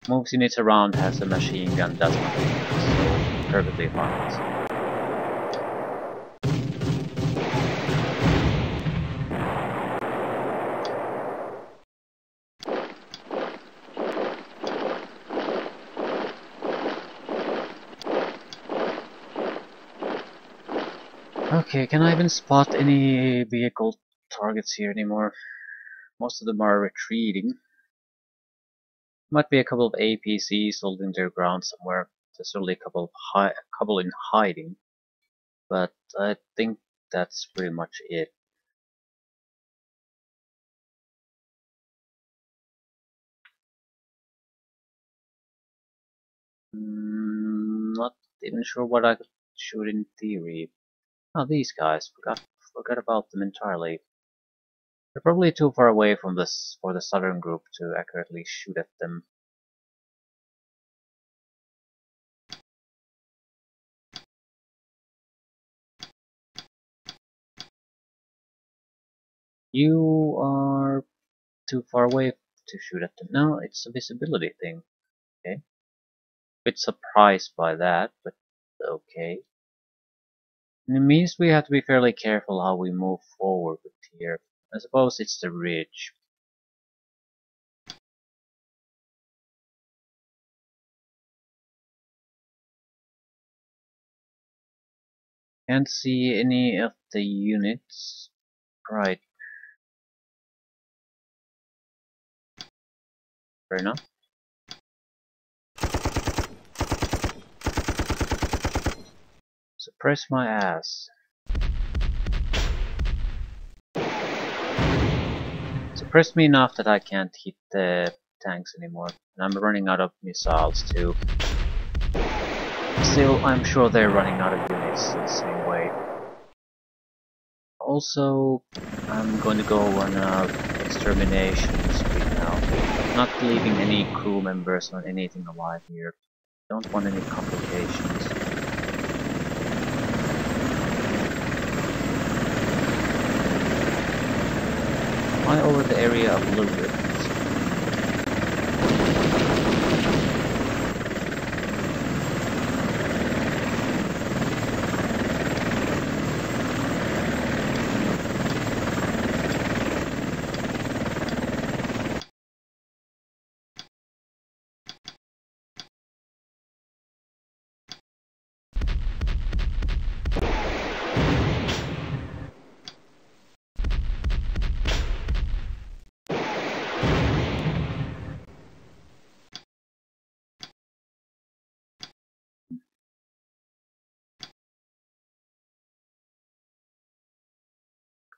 Moves units around, has a machine gun, does nothing, so perfectly fine. Okay, can I even spot any vehicle targets here anymore? Most of them are retreating. Might be a couple of APCs holding their ground somewhere. There's certainly a couple in hiding, but I think that's pretty much it. Not even sure what I could shoot in theory. Oh, these guys. Forgot Forgot about them entirely. They're probably too far away from this for the southern group to accurately shoot at them. You are too far away to shoot at them. No, it's a visibility thing. Okay. Bit surprised by that, but okay. And it means we have to be fairly careful how we move forward with here. I suppose it's the ridge. Can't see any of the units. Right. Fair enough. Suppress my ass. Suppress me enough that I can't hit the tanks anymore. And I'm running out of missiles too. Still, I'm sure they're running out of units in the same way. Also, I'm going to go on extermination spree now. Not leaving any crew members or anything alive here. Don't want any complications. Fly over the area a little bit.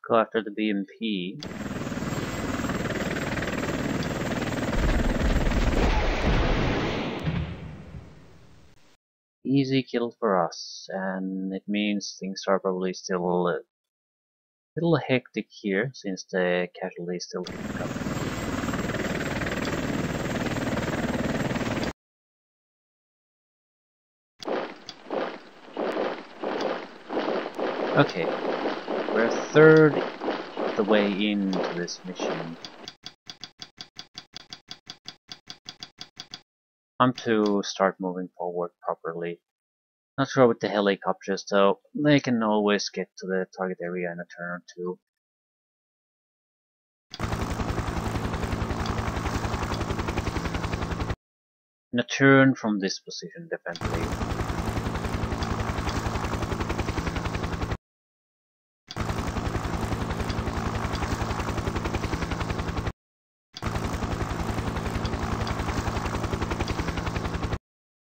Go after the BMP. Easy kill for us, and it means things are probably still a little hectic here since the casualties still keep up. Okay, we're a third of the way into this mission. Time to start moving forward properly. Not sure with the helicopters though, they can always get to the target area in a turn or two. In a turn from this position, definitely.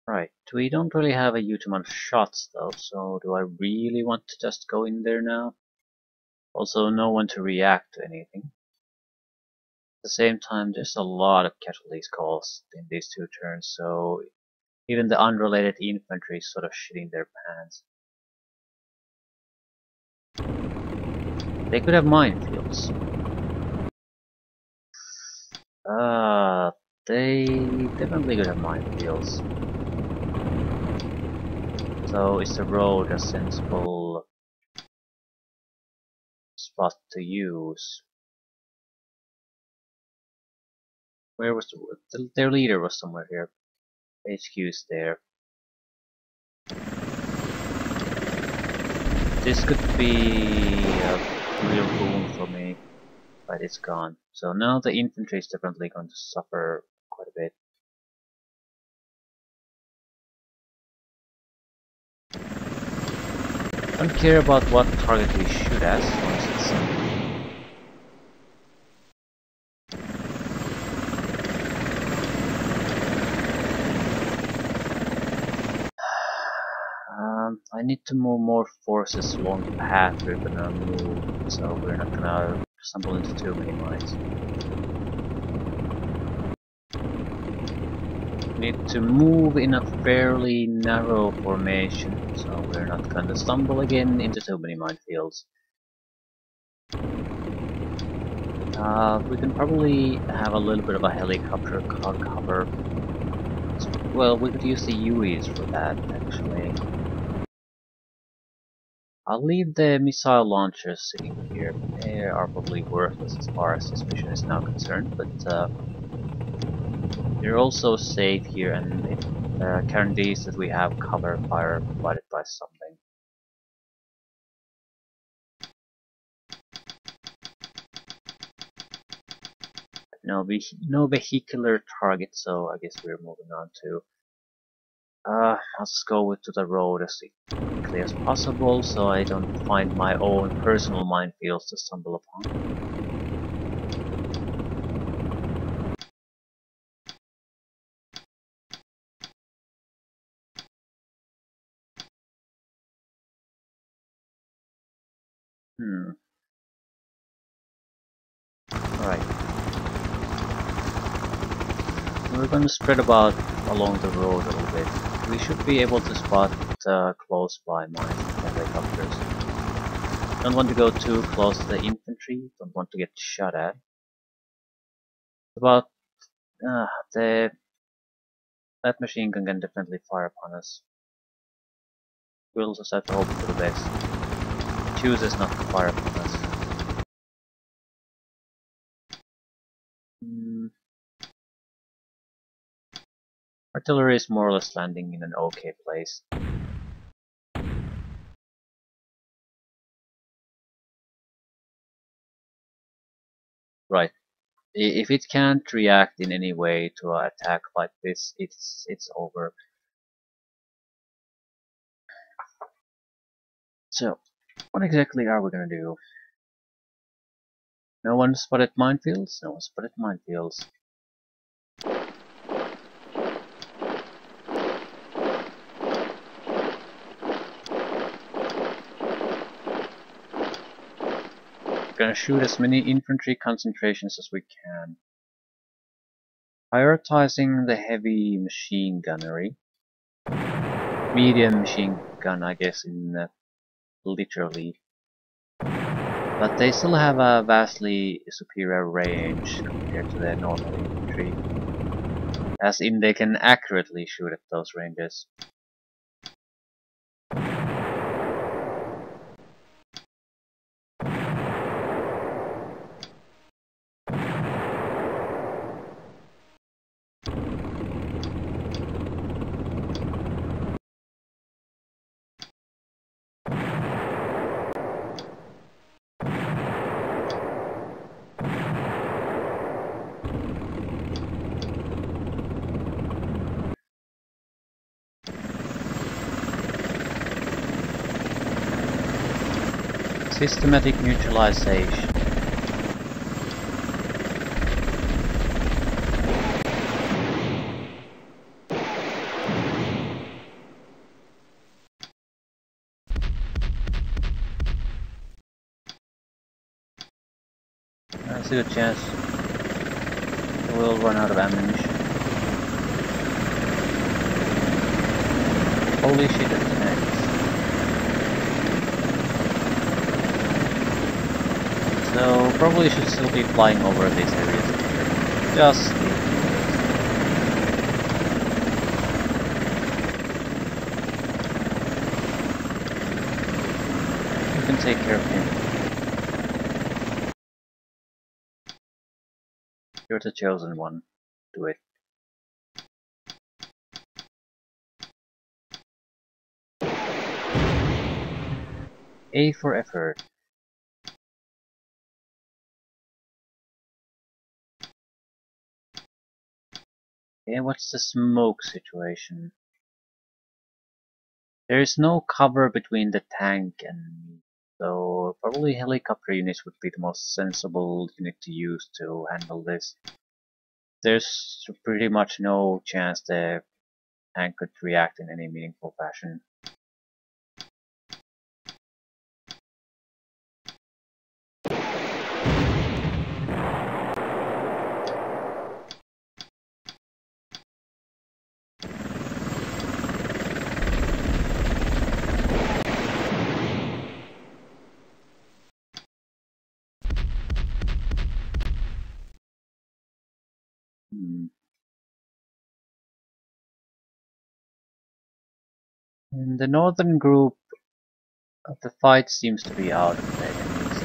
Right, we don't really have a huge amount of shots though, so do I really want to just go in there now? Also, no one to react to anything. At the same time, there's a lot of casualties caused in these two turns, so even the unrelated infantry is sort of shitting their pants. They could have minefields. They definitely could have minefields. So is the road a sensible spot to use? Where was their leader was somewhere here. HQ's there. This could be a real boon for me, but it's gone. So now the infantry is definitely going to suffer quite a bit. Don't care about what target we shoot at once it's I need to move more forces along the path we're gonna move, so we're not gonna stumble into too many mines. Need to move in a fairly narrow formation, so we're not gonna stumble again into too many minefields. We can probably have a little bit of a helicopter cover. Well, we could use the UEs for that, actually. I'll leave the missile launchers sitting here. They are probably worthless as far as this mission is now concerned, but they're also safe here, and it guarantees that we have cover fire provided by something. No vehicular target, so I guess we're moving on to. Let's go to the road as quickly as possible, so I don't find my own personal minefields to stumble upon. Alright. We're going to spread about along the road a little bit. We should be able to spot close by mines and helicopters. Don't want to go too close to the infantry, don't want to get shot at. About that machine gun can definitely fire upon us. We'll just have to hope for the best. Chooses not to fire upon us. Artillery is more or less landing in an okay place. Right. If it can't react in any way to an attack like this, it's over. So, what exactly are we gonna do? No one spotted minefields? No one spotted minefields. Gonna shoot as many infantry concentrations as we can. Prioritizing the heavy machine gunnery. Medium machine gun, I guess, in literally. But they still have a vastly superior range compared to their normal infantry. As in, they can accurately shoot at those ranges. Systematic neutralization. There's a good chance we'll run out of ammunition. Holy shit, it's tanks. So probably should still be flying over these areas here. Just in case. You can take care of him. You're the chosen one. Do it. A for effort. Okay, what's the smoke situation? There is no cover between the tank and me, so probably helicopter units would be the most sensible unit to use to handle this. There's pretty much no chance the tank could react in any meaningful fashion. In the northern group, the fight seems to be out of the enemies.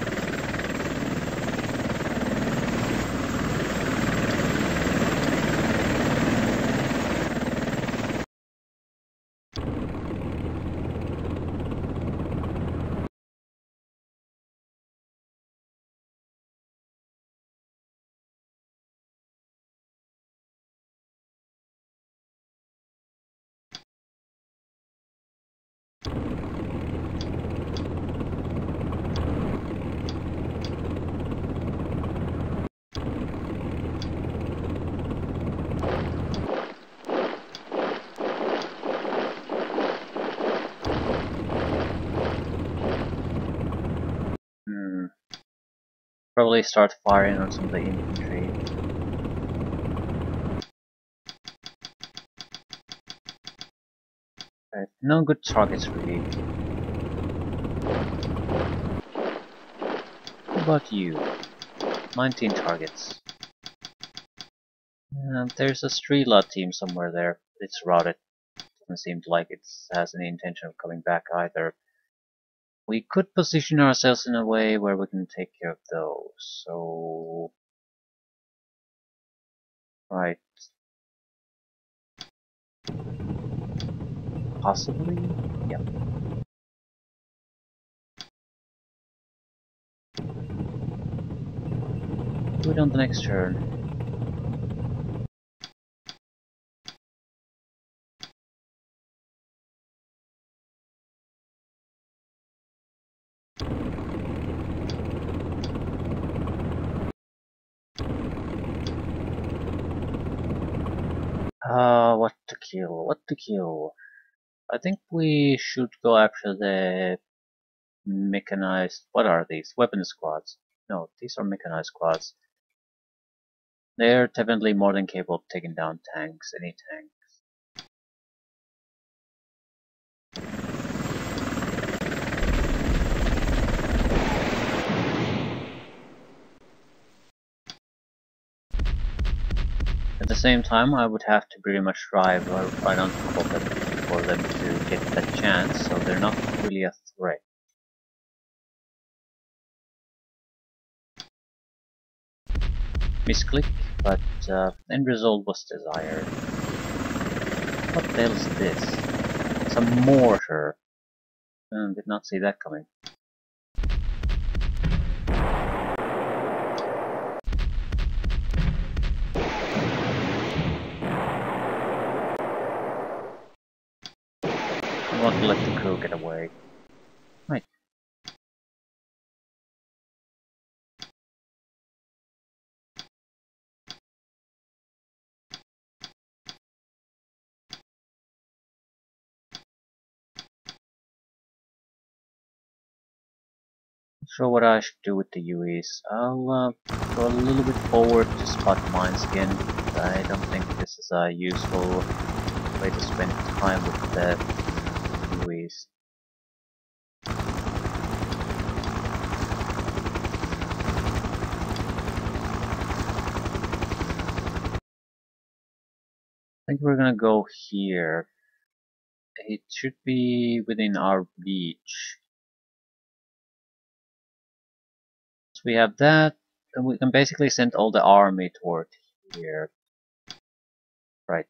Probably start firing on some of the infantry. Right, no good targets really. How about you? 19 targets. There's a Strela team somewhere there. It's routed. Doesn't seem like it has any intention of coming back either. We could position ourselves in a way where we can take care of those. So, right. Possibly? Yep. Do it on the next turn. What to kill? What to kill? I think we should go after the mechanized. What are these? Weapon squads. No, these are mechanized squads. They're definitely more than capable of taking down tanks, any tank. At the same time, I would have to pretty much drive right on top of them for them to get that chance, so they're not really a threat. Misclick, but end result was desired. What the hell is this? It's a mortar. Did not see that coming. I want to let the crew get away. Right. Not sure what I should do with the UEs. I'll go a little bit forward to spot mines again. I don't think this is a useful way to spend time with the UEs. I think we're gonna go here. It should be within our reach. So we have that, and we can basically send all the army toward here. Right.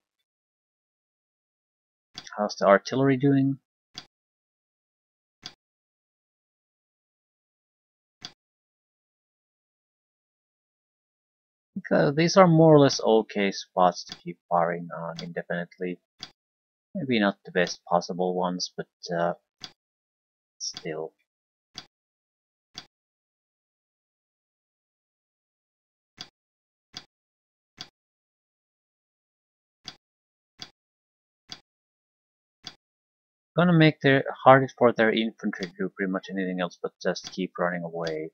How's the artillery doing? These are more or less okay spots to keep firing on indefinitely. Maybe not the best possible ones, but still. Gonna make it harder for their infantry to do pretty much anything else but just keep running away.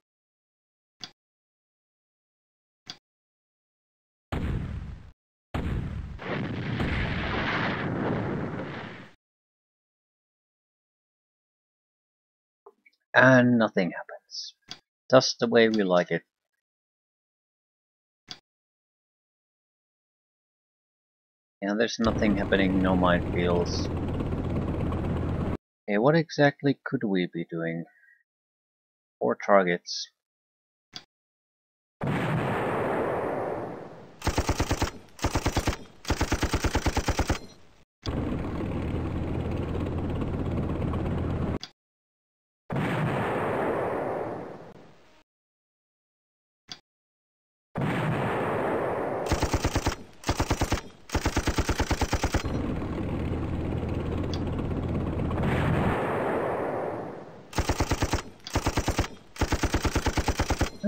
And nothing happens. Just the way we like it. And there's nothing happening, no minefields. Okay, what exactly could we be doing? 4 targets.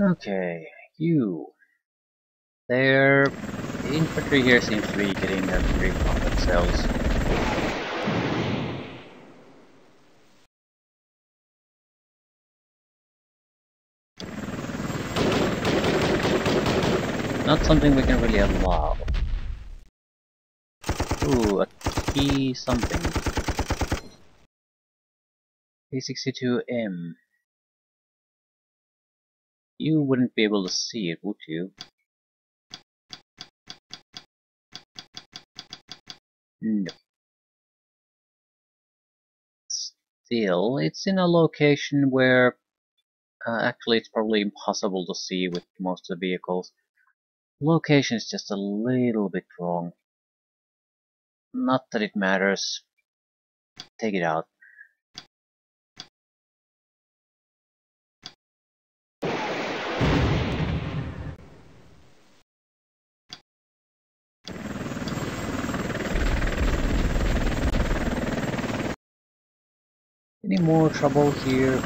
Okay, you. Their infantry here seems to be getting a grip on themselves. Not something we can really allow. Ooh, a key something. P62M. You wouldn't be able to see it, would you? No. Still, it's in a location where actually it's probably impossible to see with most of the vehicles. Location is just a little bit wrong. Not that it matters. Take it out. Any more trouble here?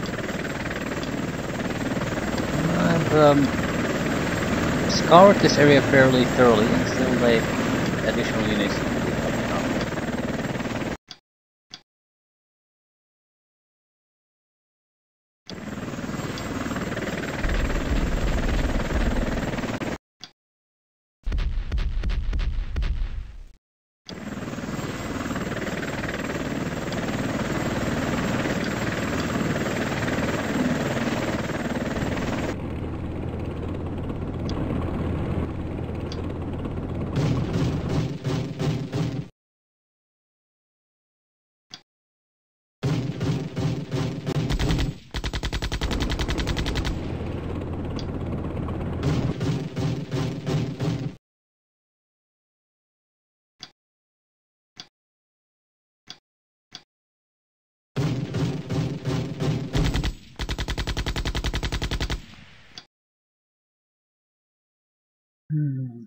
I've scoured this area fairly thoroughly and still like additional units to be coming up.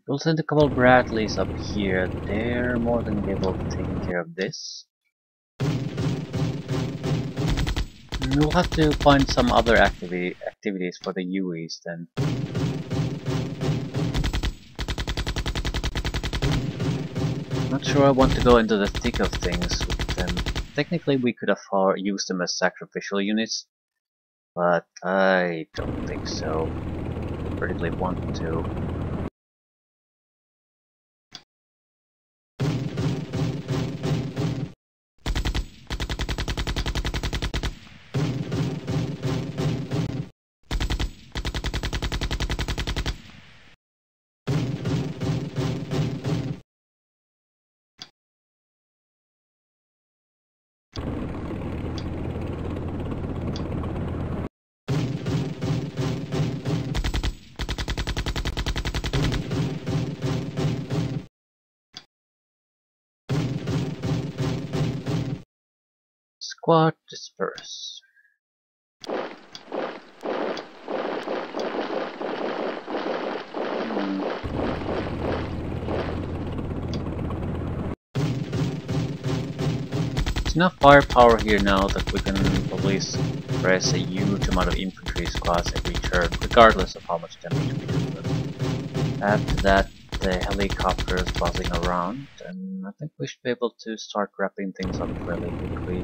We'll send a couple Bradleys up here. They're more than able to take care of this. We'll have to find some other activities for the UEs then. Not sure I want to go into the thick of things with them. Technically we could have used them as sacrificial units, but I don't think so. Particularly want to. Squad disperse. There's enough firepower here now that we can probably press a huge amount of infantry squads every turn, regardless of how much damage we do to them. After that, the helicopters buzzing around, and I think we should be able to start wrapping things up fairly quickly.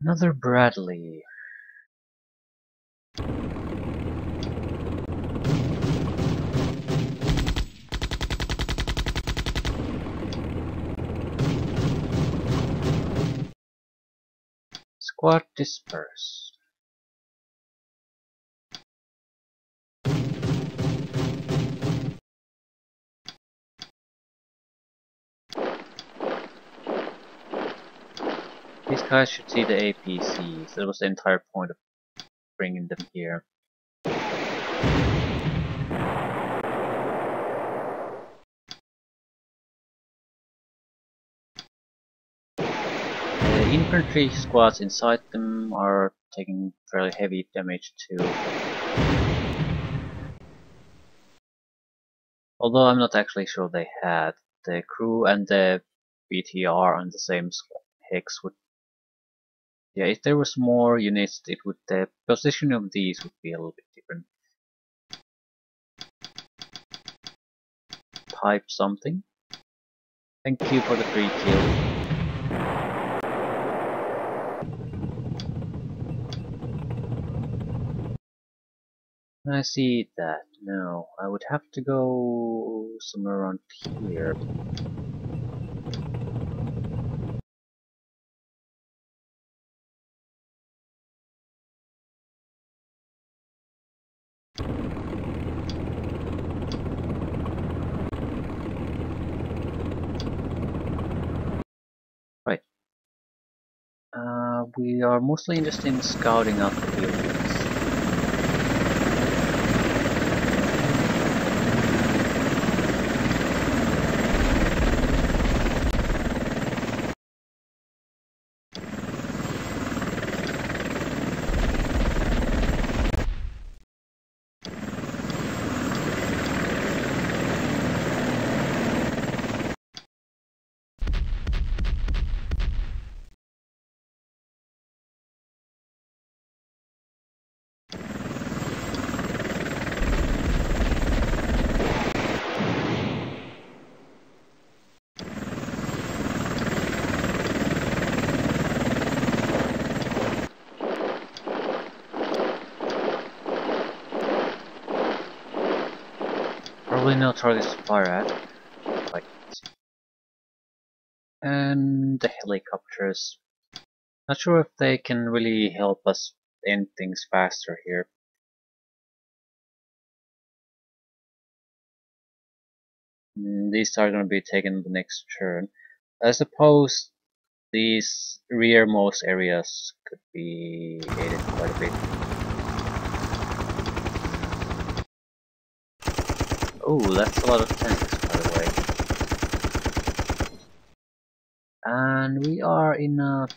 Another Bradley. Squad disperse. These guys should see the APCs. That was the entire point of bringing them here. The infantry squads inside them are taking fairly heavy damage too. Although I'm not actually sure they had. The crew and the BTR on the same hex would... Yeah, if there was more units, it would... the position of these would be a little bit different. Type something. Thank you for the free kill. I see that. No, I would have to go somewhere around here. Right. We are mostly interested in scouting out the buildings. Probably no targets to fire at. Like, and the helicopters. Not sure if they can really help us end things faster here. These are going to be taken the next turn. I suppose these rearmost areas could be aided quite a bit. Oh, that's a lot of tanks, by the way. And we are in a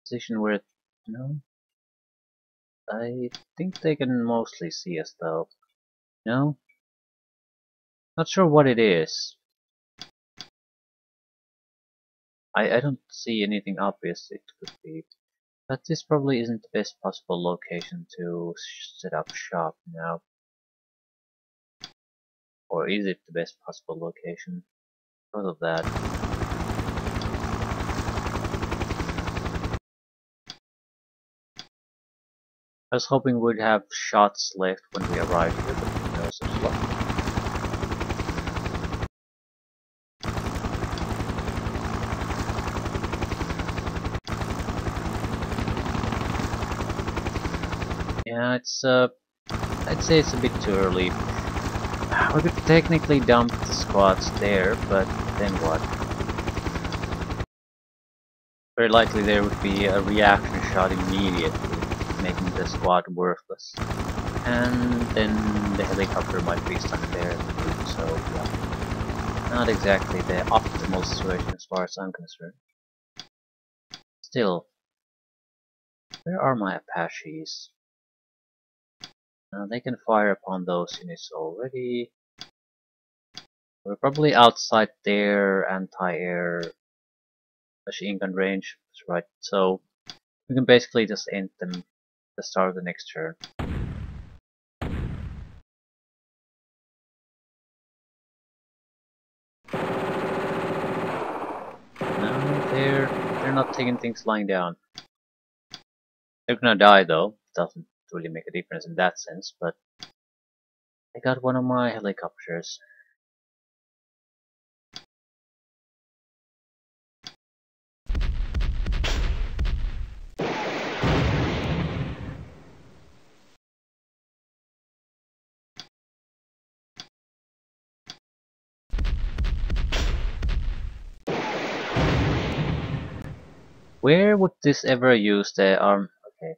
position where, I think they can mostly see us though. No? Not sure what it is. I don't see anything obvious it could be. But this probably isn't the best possible location to set up shop now. Or is it the best possible location? Because of that. I was hoping we'd have shots left when we arrived here, but no such luck. Yeah, it's I'd say it's a bit too early. We could technically dump the squads there, but then what? Very likely there would be a reaction shot immediately, making the squad worthless. And then the helicopter might be stuck there, so yeah. Not exactly the optimal situation as far as I'm concerned. Still, where are my Apaches? They can fire upon those units already. We're probably outside their anti-air machine gun range, that's right, so we can basically just end them at the start of the next turn. No, they're not taking things lying down. They're gonna die though, doesn't really make a difference in that sense, but I got one of my helicopters. Where would this ever use the arm? Okay,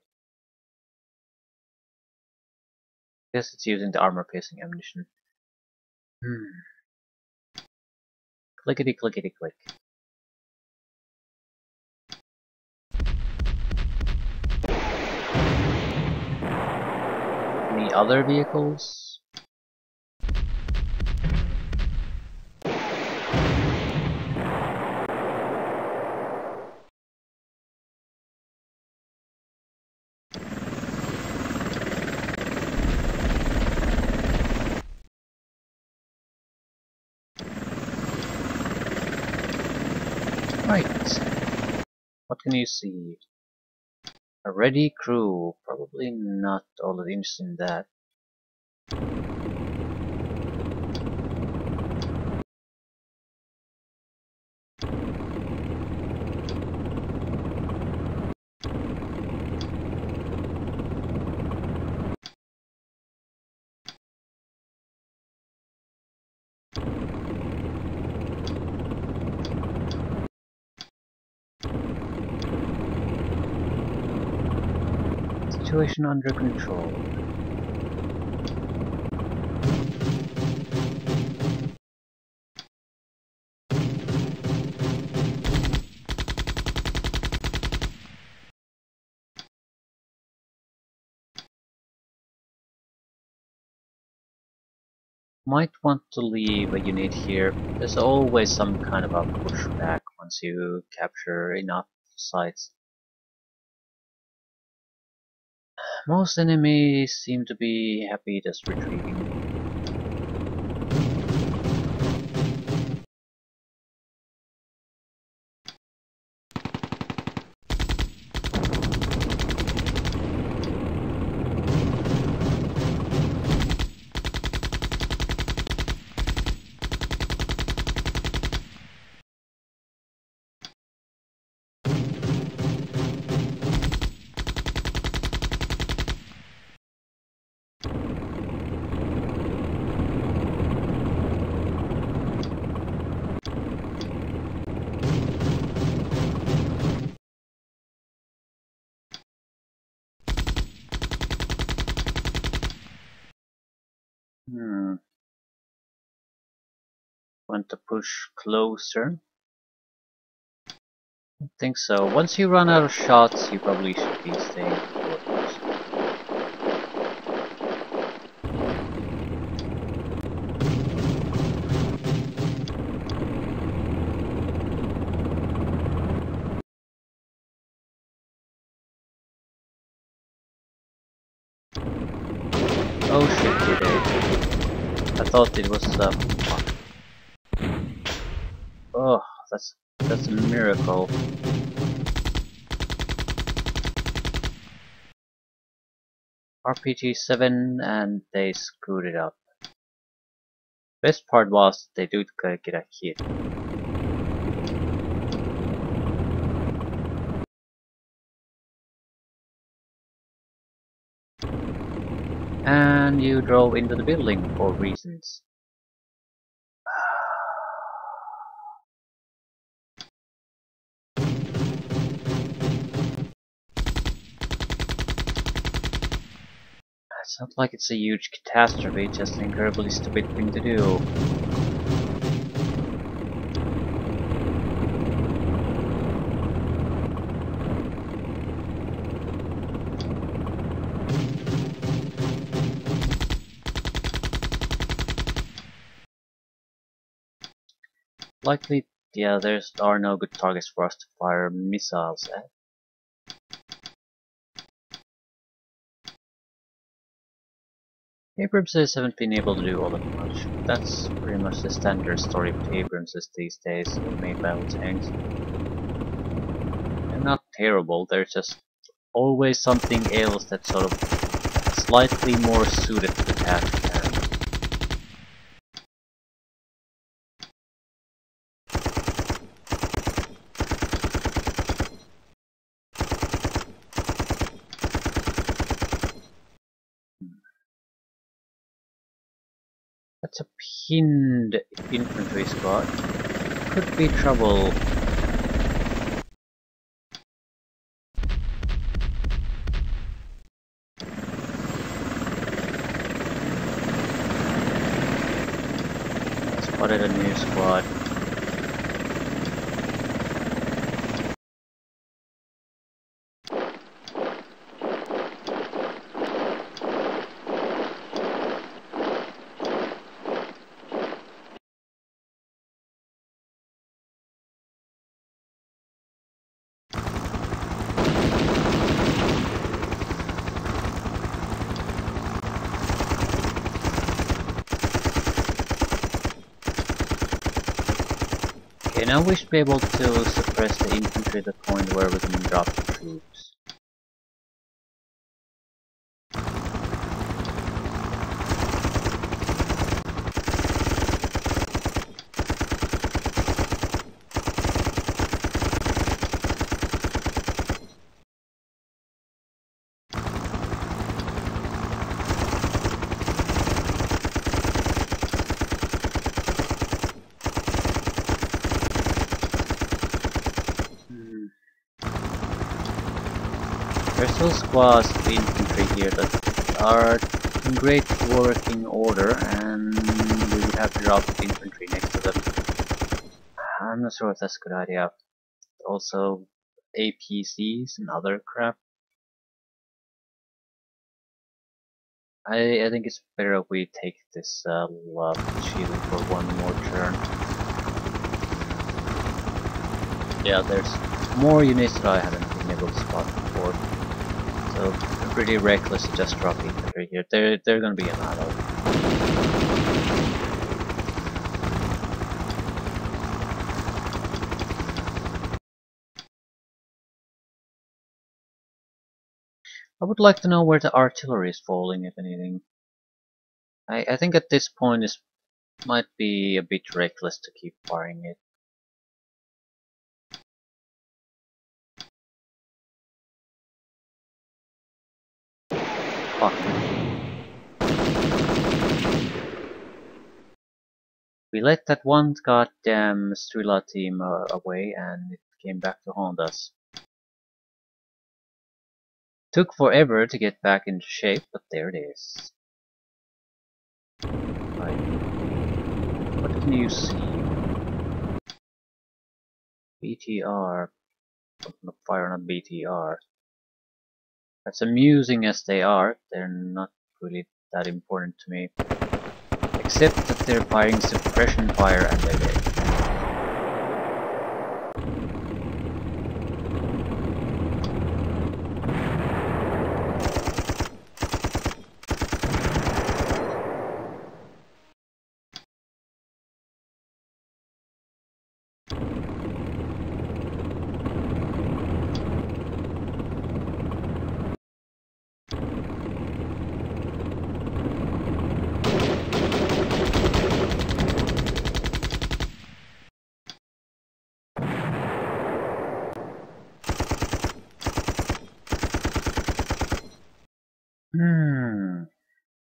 guess it's using the armor-piercing ammunition. Clickety clickety click. Any other vehicles? Right. What can you see? A ready crew. Probably not all that interested in that. Situation under control. Might want to leave a unit here. There's always some kind of a pushback once you capture enough sites. Most enemies seem to be happy just retreating. Want to push closer? I think so. Once you run out of shots, you probably should be staying put. Oh shit, did it? I thought it was oh, that's a miracle. RPG-7 and they screwed it up. Best part was they do get a hit. And you drove into the building for reasons. It's not like it's a huge catastrophe, just an incredibly stupid thing to do. Likely, yeah, there are no good targets for us to fire missiles at. Abramses haven't been able to do all that much. That's pretty much the standard story of Abramses these days, of main battle tanks. They're not terrible, there's just always something else that's sort of slightly more suited to the task at hand. That's a pinned infantry squad. Could be trouble. spotted a new squad. Okay, now we should be able to suppress the infantry to the point where we can drop the troops. There's still squads of infantry here that are in great working order, and we would have to drop the infantry next to them. I'm not sure if that's a good idea. Also, APCs and other crap. I think it's better if we take this love shield for one more turn. Yeah, there's more units that I haven't been able to spot before. So it's pretty reckless to just drop infantry here. They're gonna be annihilated. I would like to know where the artillery is falling, if anything. I think at this point it might be a bit reckless to keep firing it. Fuck. We let that one goddamn Strela team away and it came back to haunt us. Took forever to get back into shape, but there it is. Right. What can you see? BTR. Fire on a BTR. As amusing as they are, they're not really that important to me. Except that they're firing suppression fire and they're dead.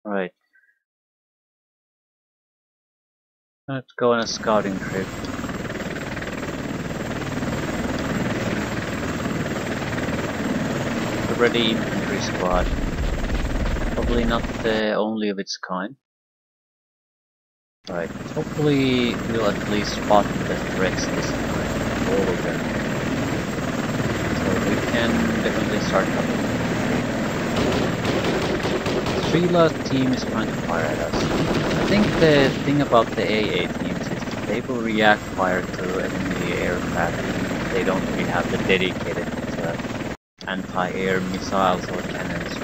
Right. Let's go on a scouting trip. A ready infantry squad. Probably not the only of its kind. Right. Hopefully we'll at least spot the threats this time. All of them. So we can definitely start coming. Strela team is trying to fire at us. I think the thing about the AA teams is that they will react fire to enemy aircraft. They don't really have the dedicated anti-air missiles or cannons.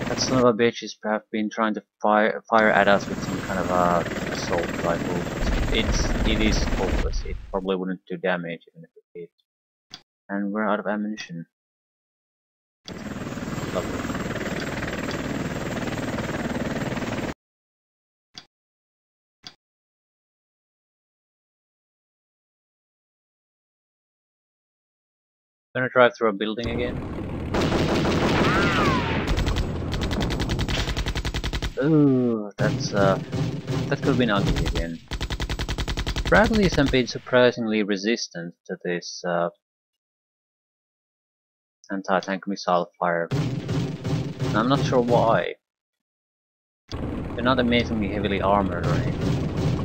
That son of a bitch has perhaps been trying to fire at us with some kind of assault rifle. It is hopeless. It probably wouldn't do damage even if it did. And we're out of ammunition. Lovely. Gonna drive through a building again. Ooh, that could have been ugly again. Bradleys have been surprisingly resistant to this anti-tank missile fire. And I'm not sure why. They're not amazingly heavily armored or anything.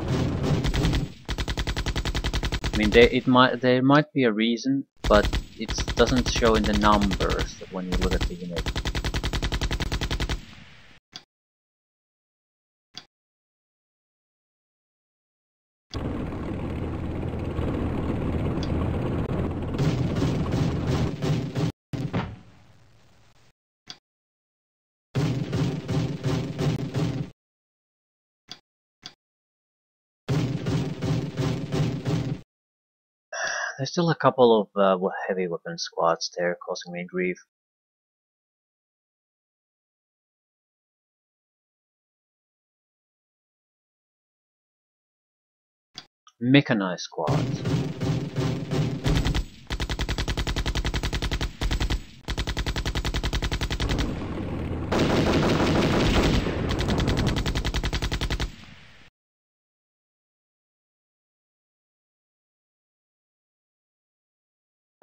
I mean, there might be a reason, but it doesn't show in the numbers when you look at the image. There's still a couple of heavy weapon squads there causing me grief. Mechanized squads.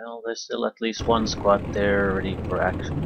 Well, there's still at least one squad there ready for action.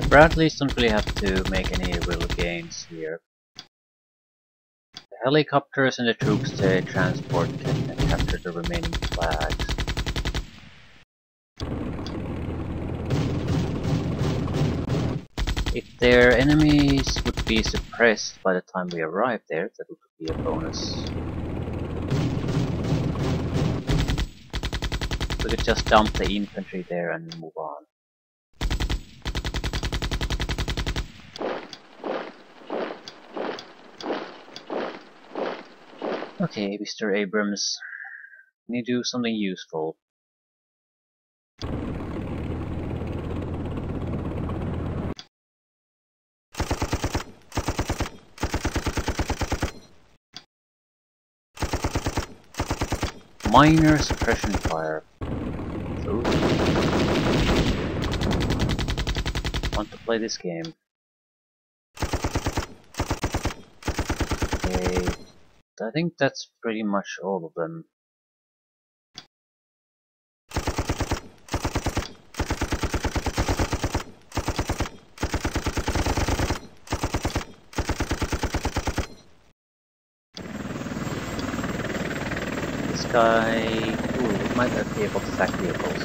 Bradleys don't really have to make any real gains here. The helicopters and the troops they transport can capture the remaining flags. If their enemies would be suppressed by the time we arrive there, that would be a bonus. We could just dump the infantry there and move on. Okay, Mr. Abrams, can you do something useful? Minor suppression fire. Ooh. Want to play this game. Okay, I think that's pretty much all of them. This guy... Ooh, he might not be able to attack vehicles.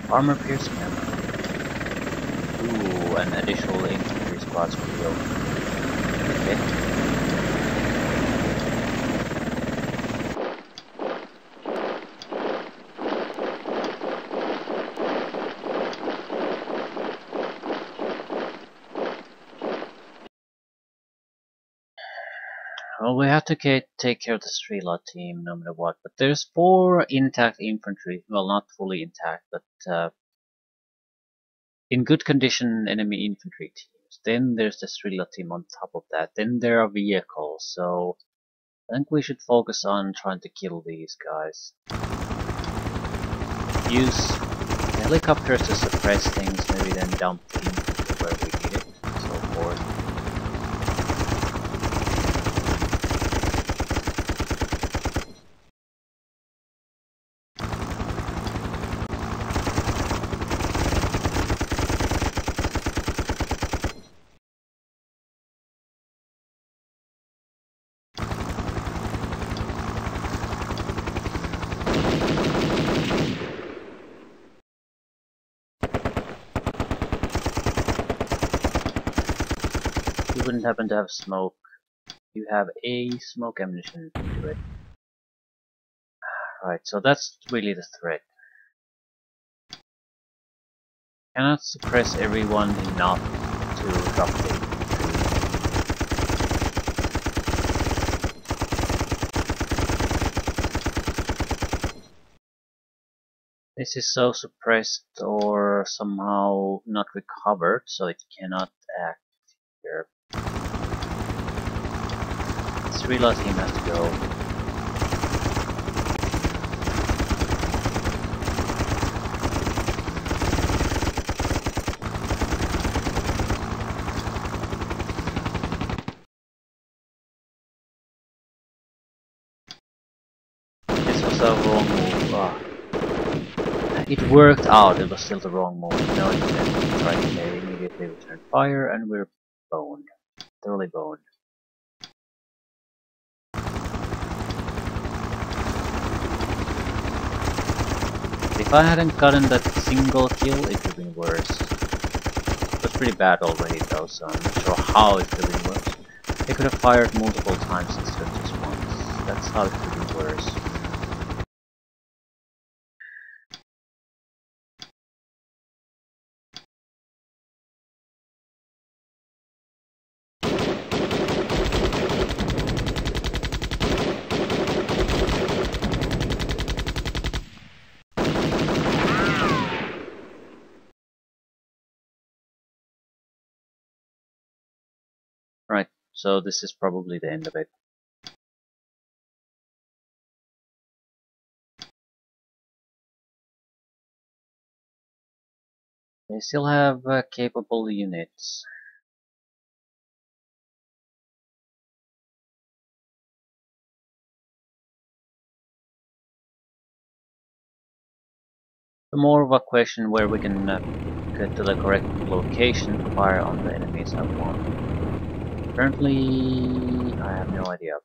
Armor piercing ammo. Ooh, and additional infantry squads for the open. Okay. Well, we have to take care of the Strela team no matter what, but there's 4 intact infantry, well not fully intact, but in good condition enemy infantry teams. Then there's the Strela team on top of that, then there are vehicles, so I think we should focus on trying to kill these guys. Use helicopters to suppress things, maybe then dump the infantry where we need it, and so forth. You wouldn't happen to have smoke. You have a smoke ammunition to it. Right, so that's really the threat. Cannot suppress everyone enough to drop the infantry. This is so suppressed or somehow not recovered, so it cannot act here. This reload team has to go. This was a wrong move. It worked out, it was still the wrong move. No, it didn't. Right, they immediately return fire and we're boned. Thoroughly boned. If I hadn't gotten that single kill, it would have been worse. It was pretty bad already though, so I'm not sure how it could have been worse. They could have fired multiple times instead of just once. That's how it could have been worse. Right, so this is probably the end of it. They still have capable units. So more of a question where we can get to the correct location to fire on the enemies I want. Currently, I have no idea.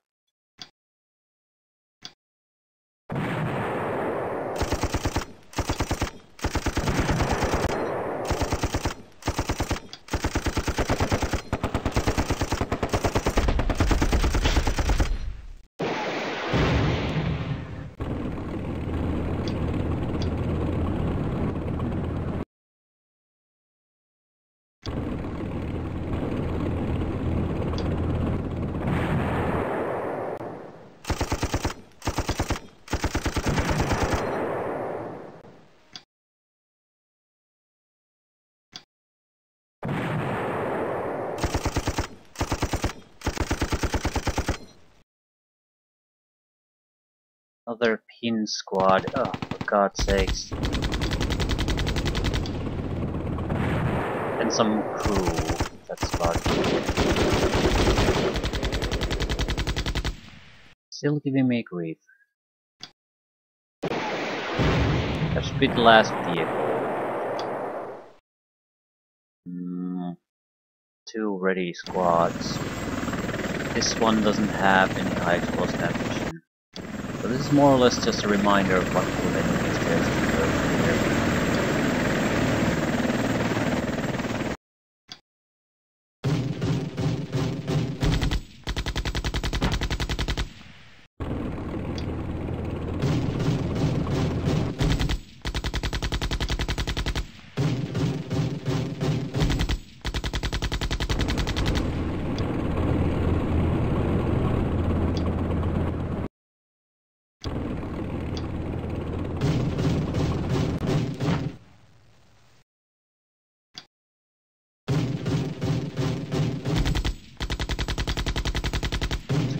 Another pin squad. Oh, for God's sakes. And some crew. That's about it. Still giving me grief. That should be the last vehicle. 2 ready squads. This one doesn't have any high explosive ammunition. So this is more or less just a reminder of what the enemies there is to go here.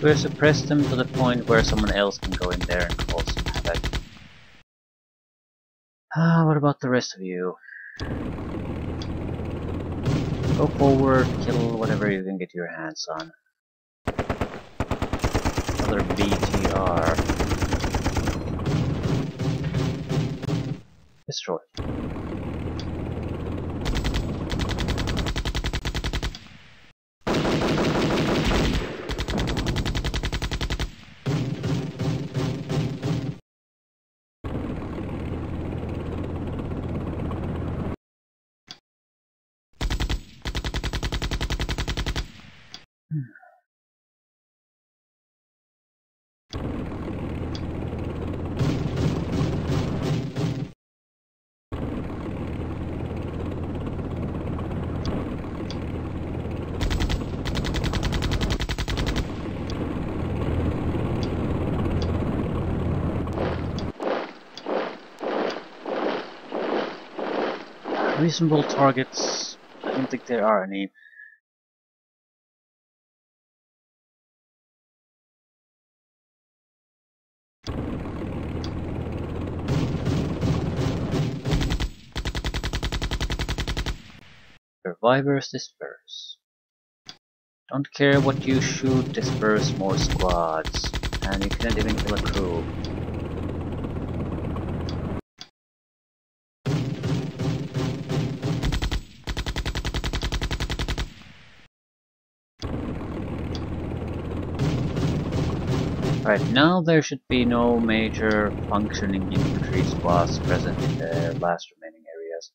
We'll suppress them to the point where someone else can go in there and cause some havoc. What about the rest of you? Go forward, kill whatever you can get your hands on. Another BTR. Destroy. Reasonable targets? I don't think there are any. Survivors disperse. Don't care what you shoot, disperse more squads. And you can't even kill a crew. Right now there should be no major functioning infantry squads present in the last remaining areas.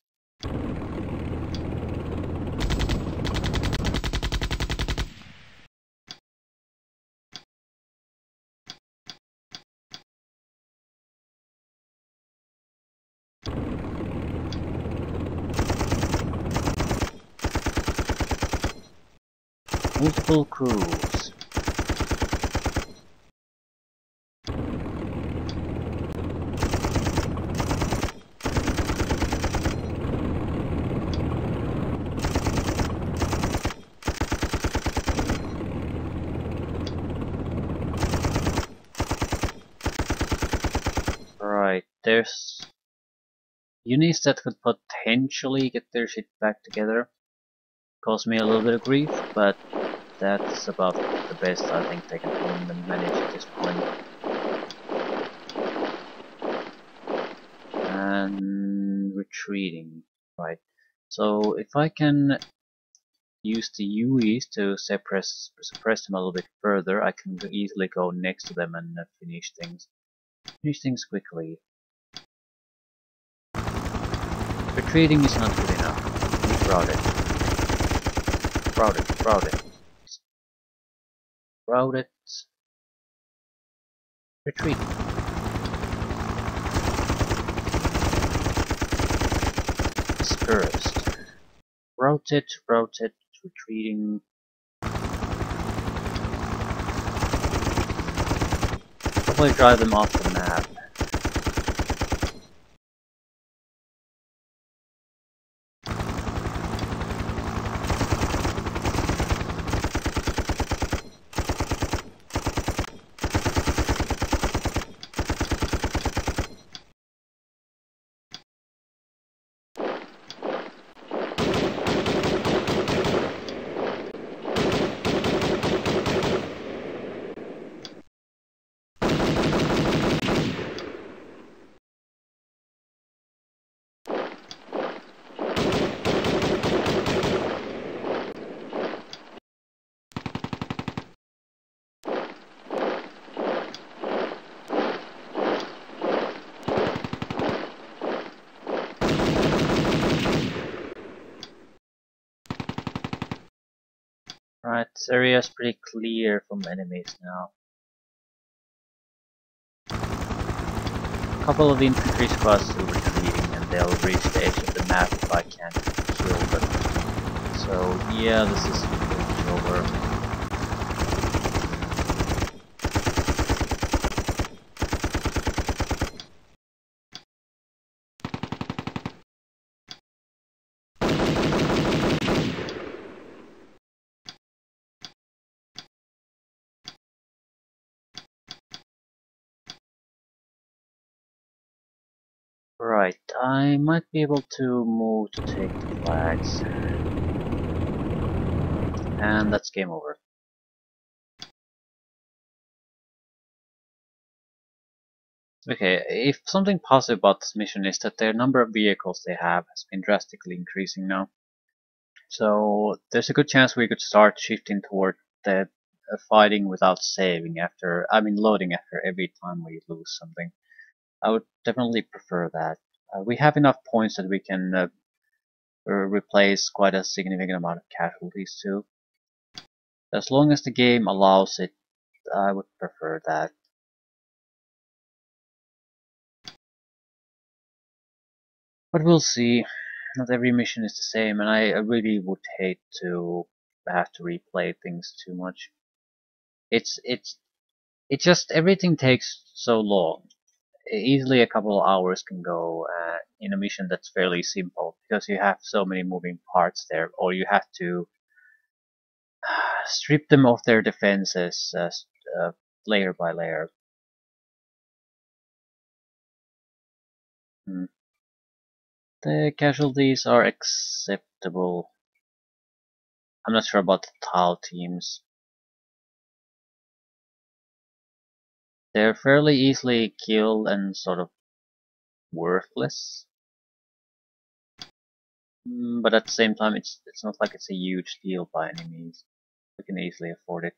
Multiple crews. Right, there's units that could potentially get their shit back together. Cause me a little bit of grief, but that's about the best I think they can manage at this point. And retreating, right. So if I can use the UEs to suppress them a little bit further, I can easily go next to them and finish things. Finish things quickly. Retreating is not good enough. We crowded. Crowded. Crowded. Retreat. Dispersed. Routed, retreating. Probably drive them off the map. Right, this area is pretty clear from enemies now. A couple of infantry squads still retreating and they'll reach the edge of the map if I can't kill them. So yeah, this is pretty much over. Right, I might be able to move to take the flags. And that's game over. Okay, if something positive about this mission is that the number of vehicles they have has been drastically increasing now. So there's a good chance we could start shifting toward the fighting without saving after, loading after every time we lose something. I would definitely prefer that. We have enough points that we can replace quite a significant amount of casualties too. As long as the game allows it, I would prefer that. But we'll see. Not every mission is the same, and I really would hate to have to replay things too much. It just everything takes so long. Easily a couple of hours can go in a mission that's fairly simple because you have so many moving parts there, or you have to strip them of their defenses layer by layer. Hmm. The casualties are acceptable. I'm not sure about the tile teams. They're fairly easily killed and sort of worthless. But at the same time, it's not like it's a huge deal by any means. We can easily afford it.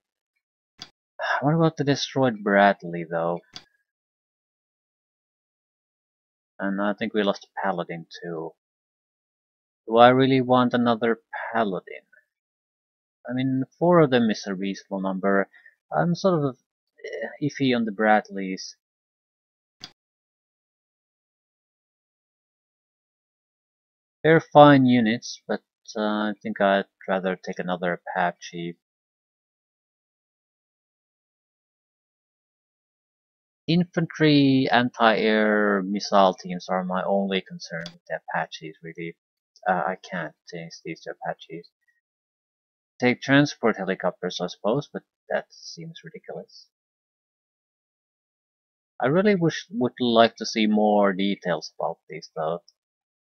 What about the destroyed Bradley, though? And I think we lost a Paladin, too. Do I really want another Paladin? I mean, 4 of them is a reasonable number. I'm sort of iffy on the Bradleys. They're fine units, but I think I'd rather take another Apache. Infantry anti-air missile teams are my only concern with the Apaches, really. I can't change these to Apaches. Take transport helicopters, I suppose, but that seems ridiculous. I really would like to see more details about these, though.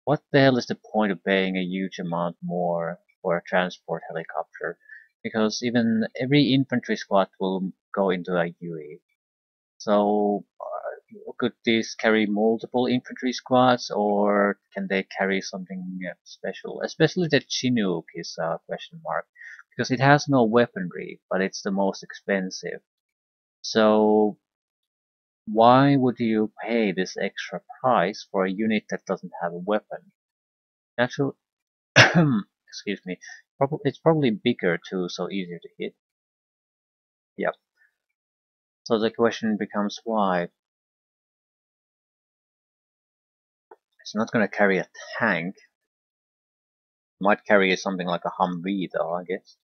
What the hell is the point of paying a huge amount more for a transport helicopter? Because even every infantry squad will go into a UE. So could these carry multiple infantry squads, or can they carry something special? Especially the Chinook is a question mark, because it has no weaponry, but it's the most expensive. So why would you pay this extra price for a unit that doesn't have a weapon? Actually, excuse me, it's probably bigger too, so easier to hit. Yep. So the question becomes why. It's not going to carry a tank. Might carry something like a Humvee though, I guess.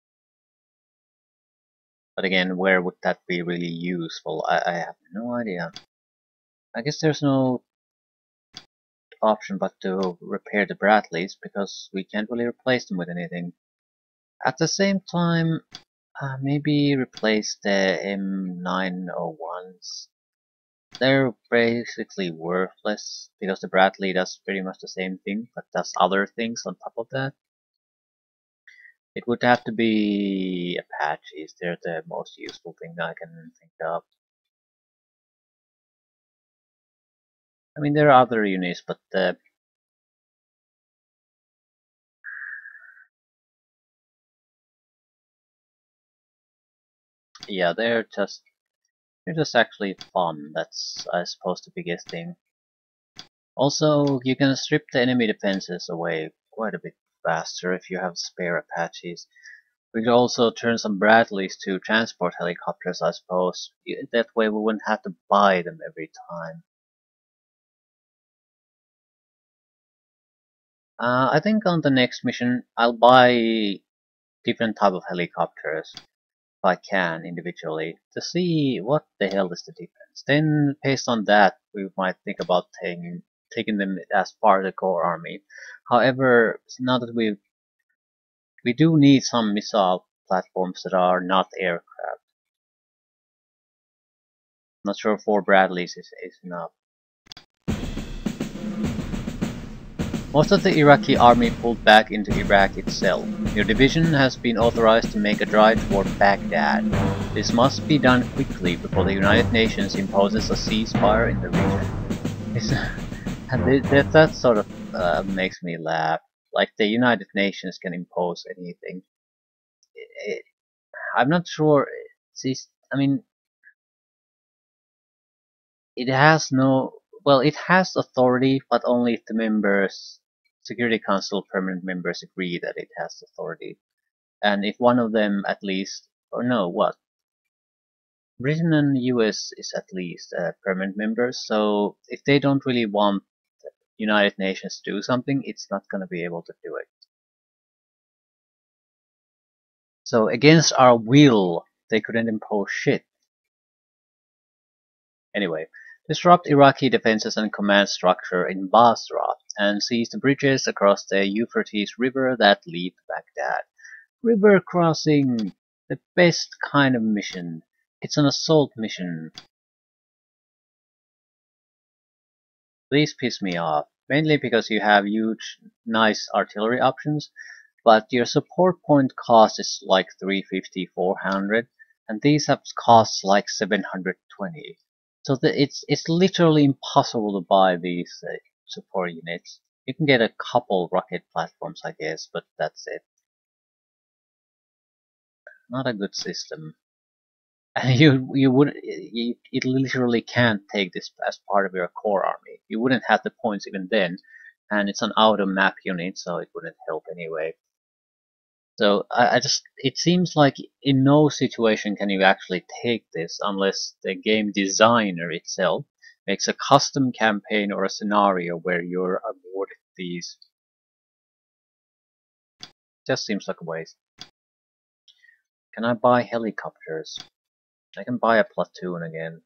But again, where would that be really useful? I have no idea. I guess there's no option but to repair the Bradleys because we can't really replace them with anything. At the same time, maybe replace the M901s. They're basically worthless because the Bradley does pretty much the same thing but does other things on top of that. It would have to be Apaches. They're the most useful thing I can think of. I mean, there are other units, but yeah, they're just actually fun. That's, I suppose, the biggest thing. Also, you can strip the enemy defenses away quite a bit faster if you have spare Apaches. We could also turn some Bradleys to transport helicopters, I suppose. That way we wouldn't have to buy them every time. I think on the next mission I'll buy different type of helicopters if I can individually to see what the hell is the difference. Then based on that we might think about taking them as part of the core army. However, now that we do need some missile platforms that are not aircraft. I'm not sure 4 Bradleys is enough. Most of the Iraqi army pulled back into Iraq itself. Your division has been authorized to make a drive toward Baghdad. This must be done quickly before the United Nations imposes a ceasefire in the region. That sort of makes me laugh. Like the United Nations can impose anything. I'm not sure. I mean, it has no. Well, it has authority, but only if the members, Security Council permanent members agree that it has authority. And if one of them at least, or no, what? Britain and US is at least permanent members, so if they don't really want United Nations to do something, it's not going to be able to do it. So against our will, they couldn't impose shit. Anyway, Disrupt Iraqi defenses and command structure in Basra, and seize the bridges across the Euphrates River that lead to Baghdad. River crossing, the best kind of mission. It's an assault mission. These piss me off, mainly because you have huge, nice artillery options, but your support point cost is like 350, 400, and these have costs like 720. So it's literally impossible to buy these support units. You can get a couple rocket platforms, I guess, but that's it. Not a good system. And you would it literally can't take this as part of your core army. You wouldn't have the points even then, and it's an auto map unit, so it wouldn't help anyway. So I just it seems like in no situation can you actually take this unless the game designer itself makes a custom campaign or a scenario where you're awarded these. Just seems like a waste. Can I buy helicopters? I can buy a platoon again.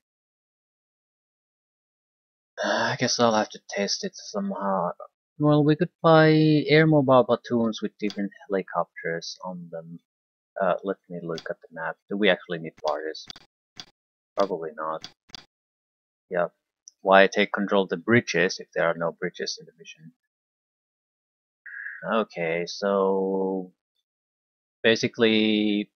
I guess I'll have to test it somehow. Well, we could buy air mobile platoons with different helicopters on them. Let me look at the map. Do we actually need borders? Probably not. Yeah. Why take control of the bridges if there are no bridges in the mission? Okay, so basically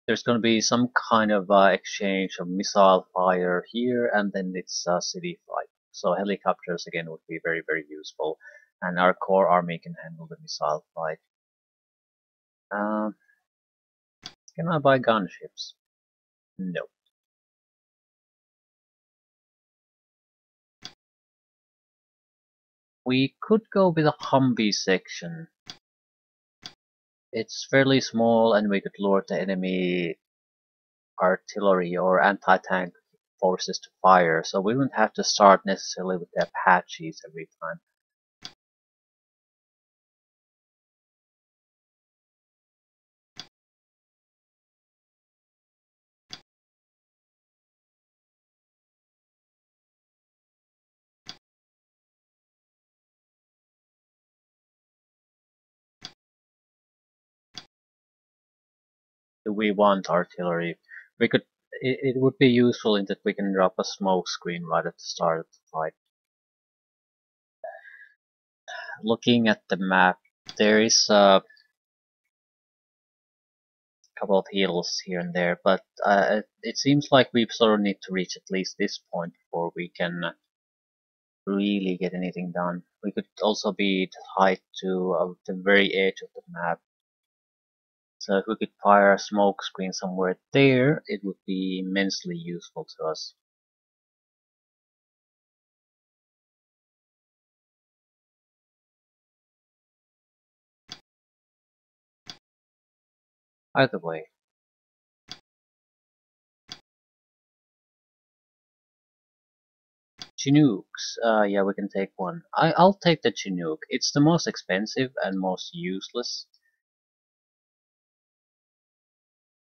there's going to be some kind of exchange of missile fire here, and then it's city fight. So helicopters again would be very, very useful, and our core army can handle the missile fight. Um, can I buy gunships? No. We could go with a Humvee section. It's fairly small, and we could lure the enemy artillery or anti-tank forces to fire, so we wouldn't have to start necessarily with the Apaches every time. Do we want artillery? We could. It would be useful in that we can drop a smoke screen right at the start of the fight. Looking at the map, there is a couple of hills here and there, but it seems like we sort of need to reach at least this point before we can really get anything done. We could also be tied to the very edge of the map. So if we could fire a smoke screen somewhere there, it would be immensely useful to us. Either way. Chinooks, yeah, we can take one. I'll take the Chinook. It's the most expensive and most useless.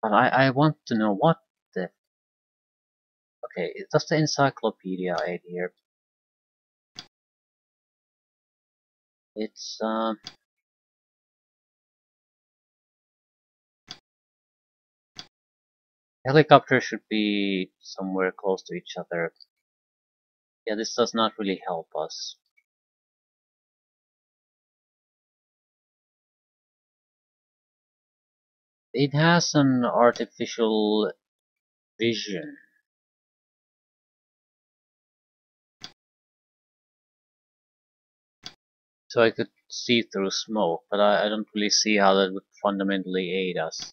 But I want to know what the... Okay, does the encyclopedia aid here? It's, helicopters should be somewhere close to each other. Yeah, this does not really help us. It has an artificial vision. So I could see through smoke, but I don't really see how that would fundamentally aid us.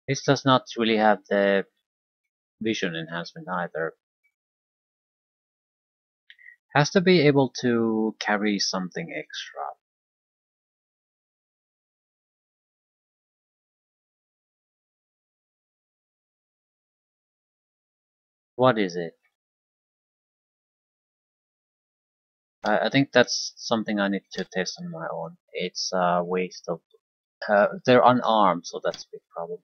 This does not really have the vision enhancement either. Has to be able to carry something extra. What is it? I think that's something I need to test on my own. It's a waste of They're unarmed, so that's a big problem.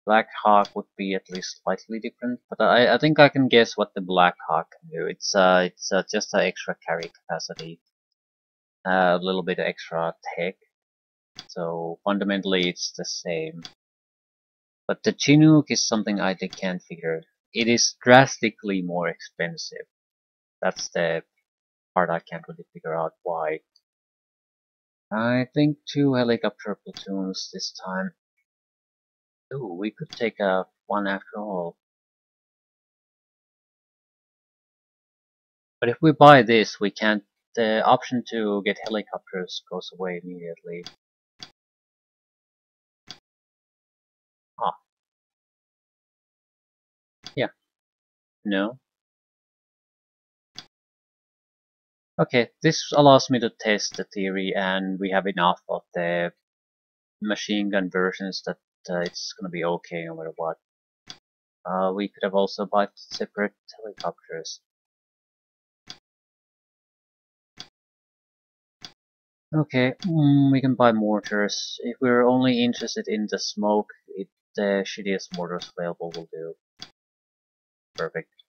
Black Hawk would be at least slightly different, but I think I can guess what the Black Hawk can do. It's just an extra carry capacity, a little bit extra tech. So fundamentally, it's the same. But the Chinook is something I can't figure. It is drastically more expensive. That's the part I can't really figure out why. I think 2 helicopter platoons this time. Ooh, we could take one after all. But if we buy this, we can't. The option to get helicopters goes away immediately. Ah, yeah. No. Okay, this allows me to test the theory, and we have enough of the machine gun versions that it's gonna be okay no matter what. We could have also bought separate helicopters. Okay, we can buy mortars. If we're only interested in the smoke, the shittiest mortars available will do. Perfect.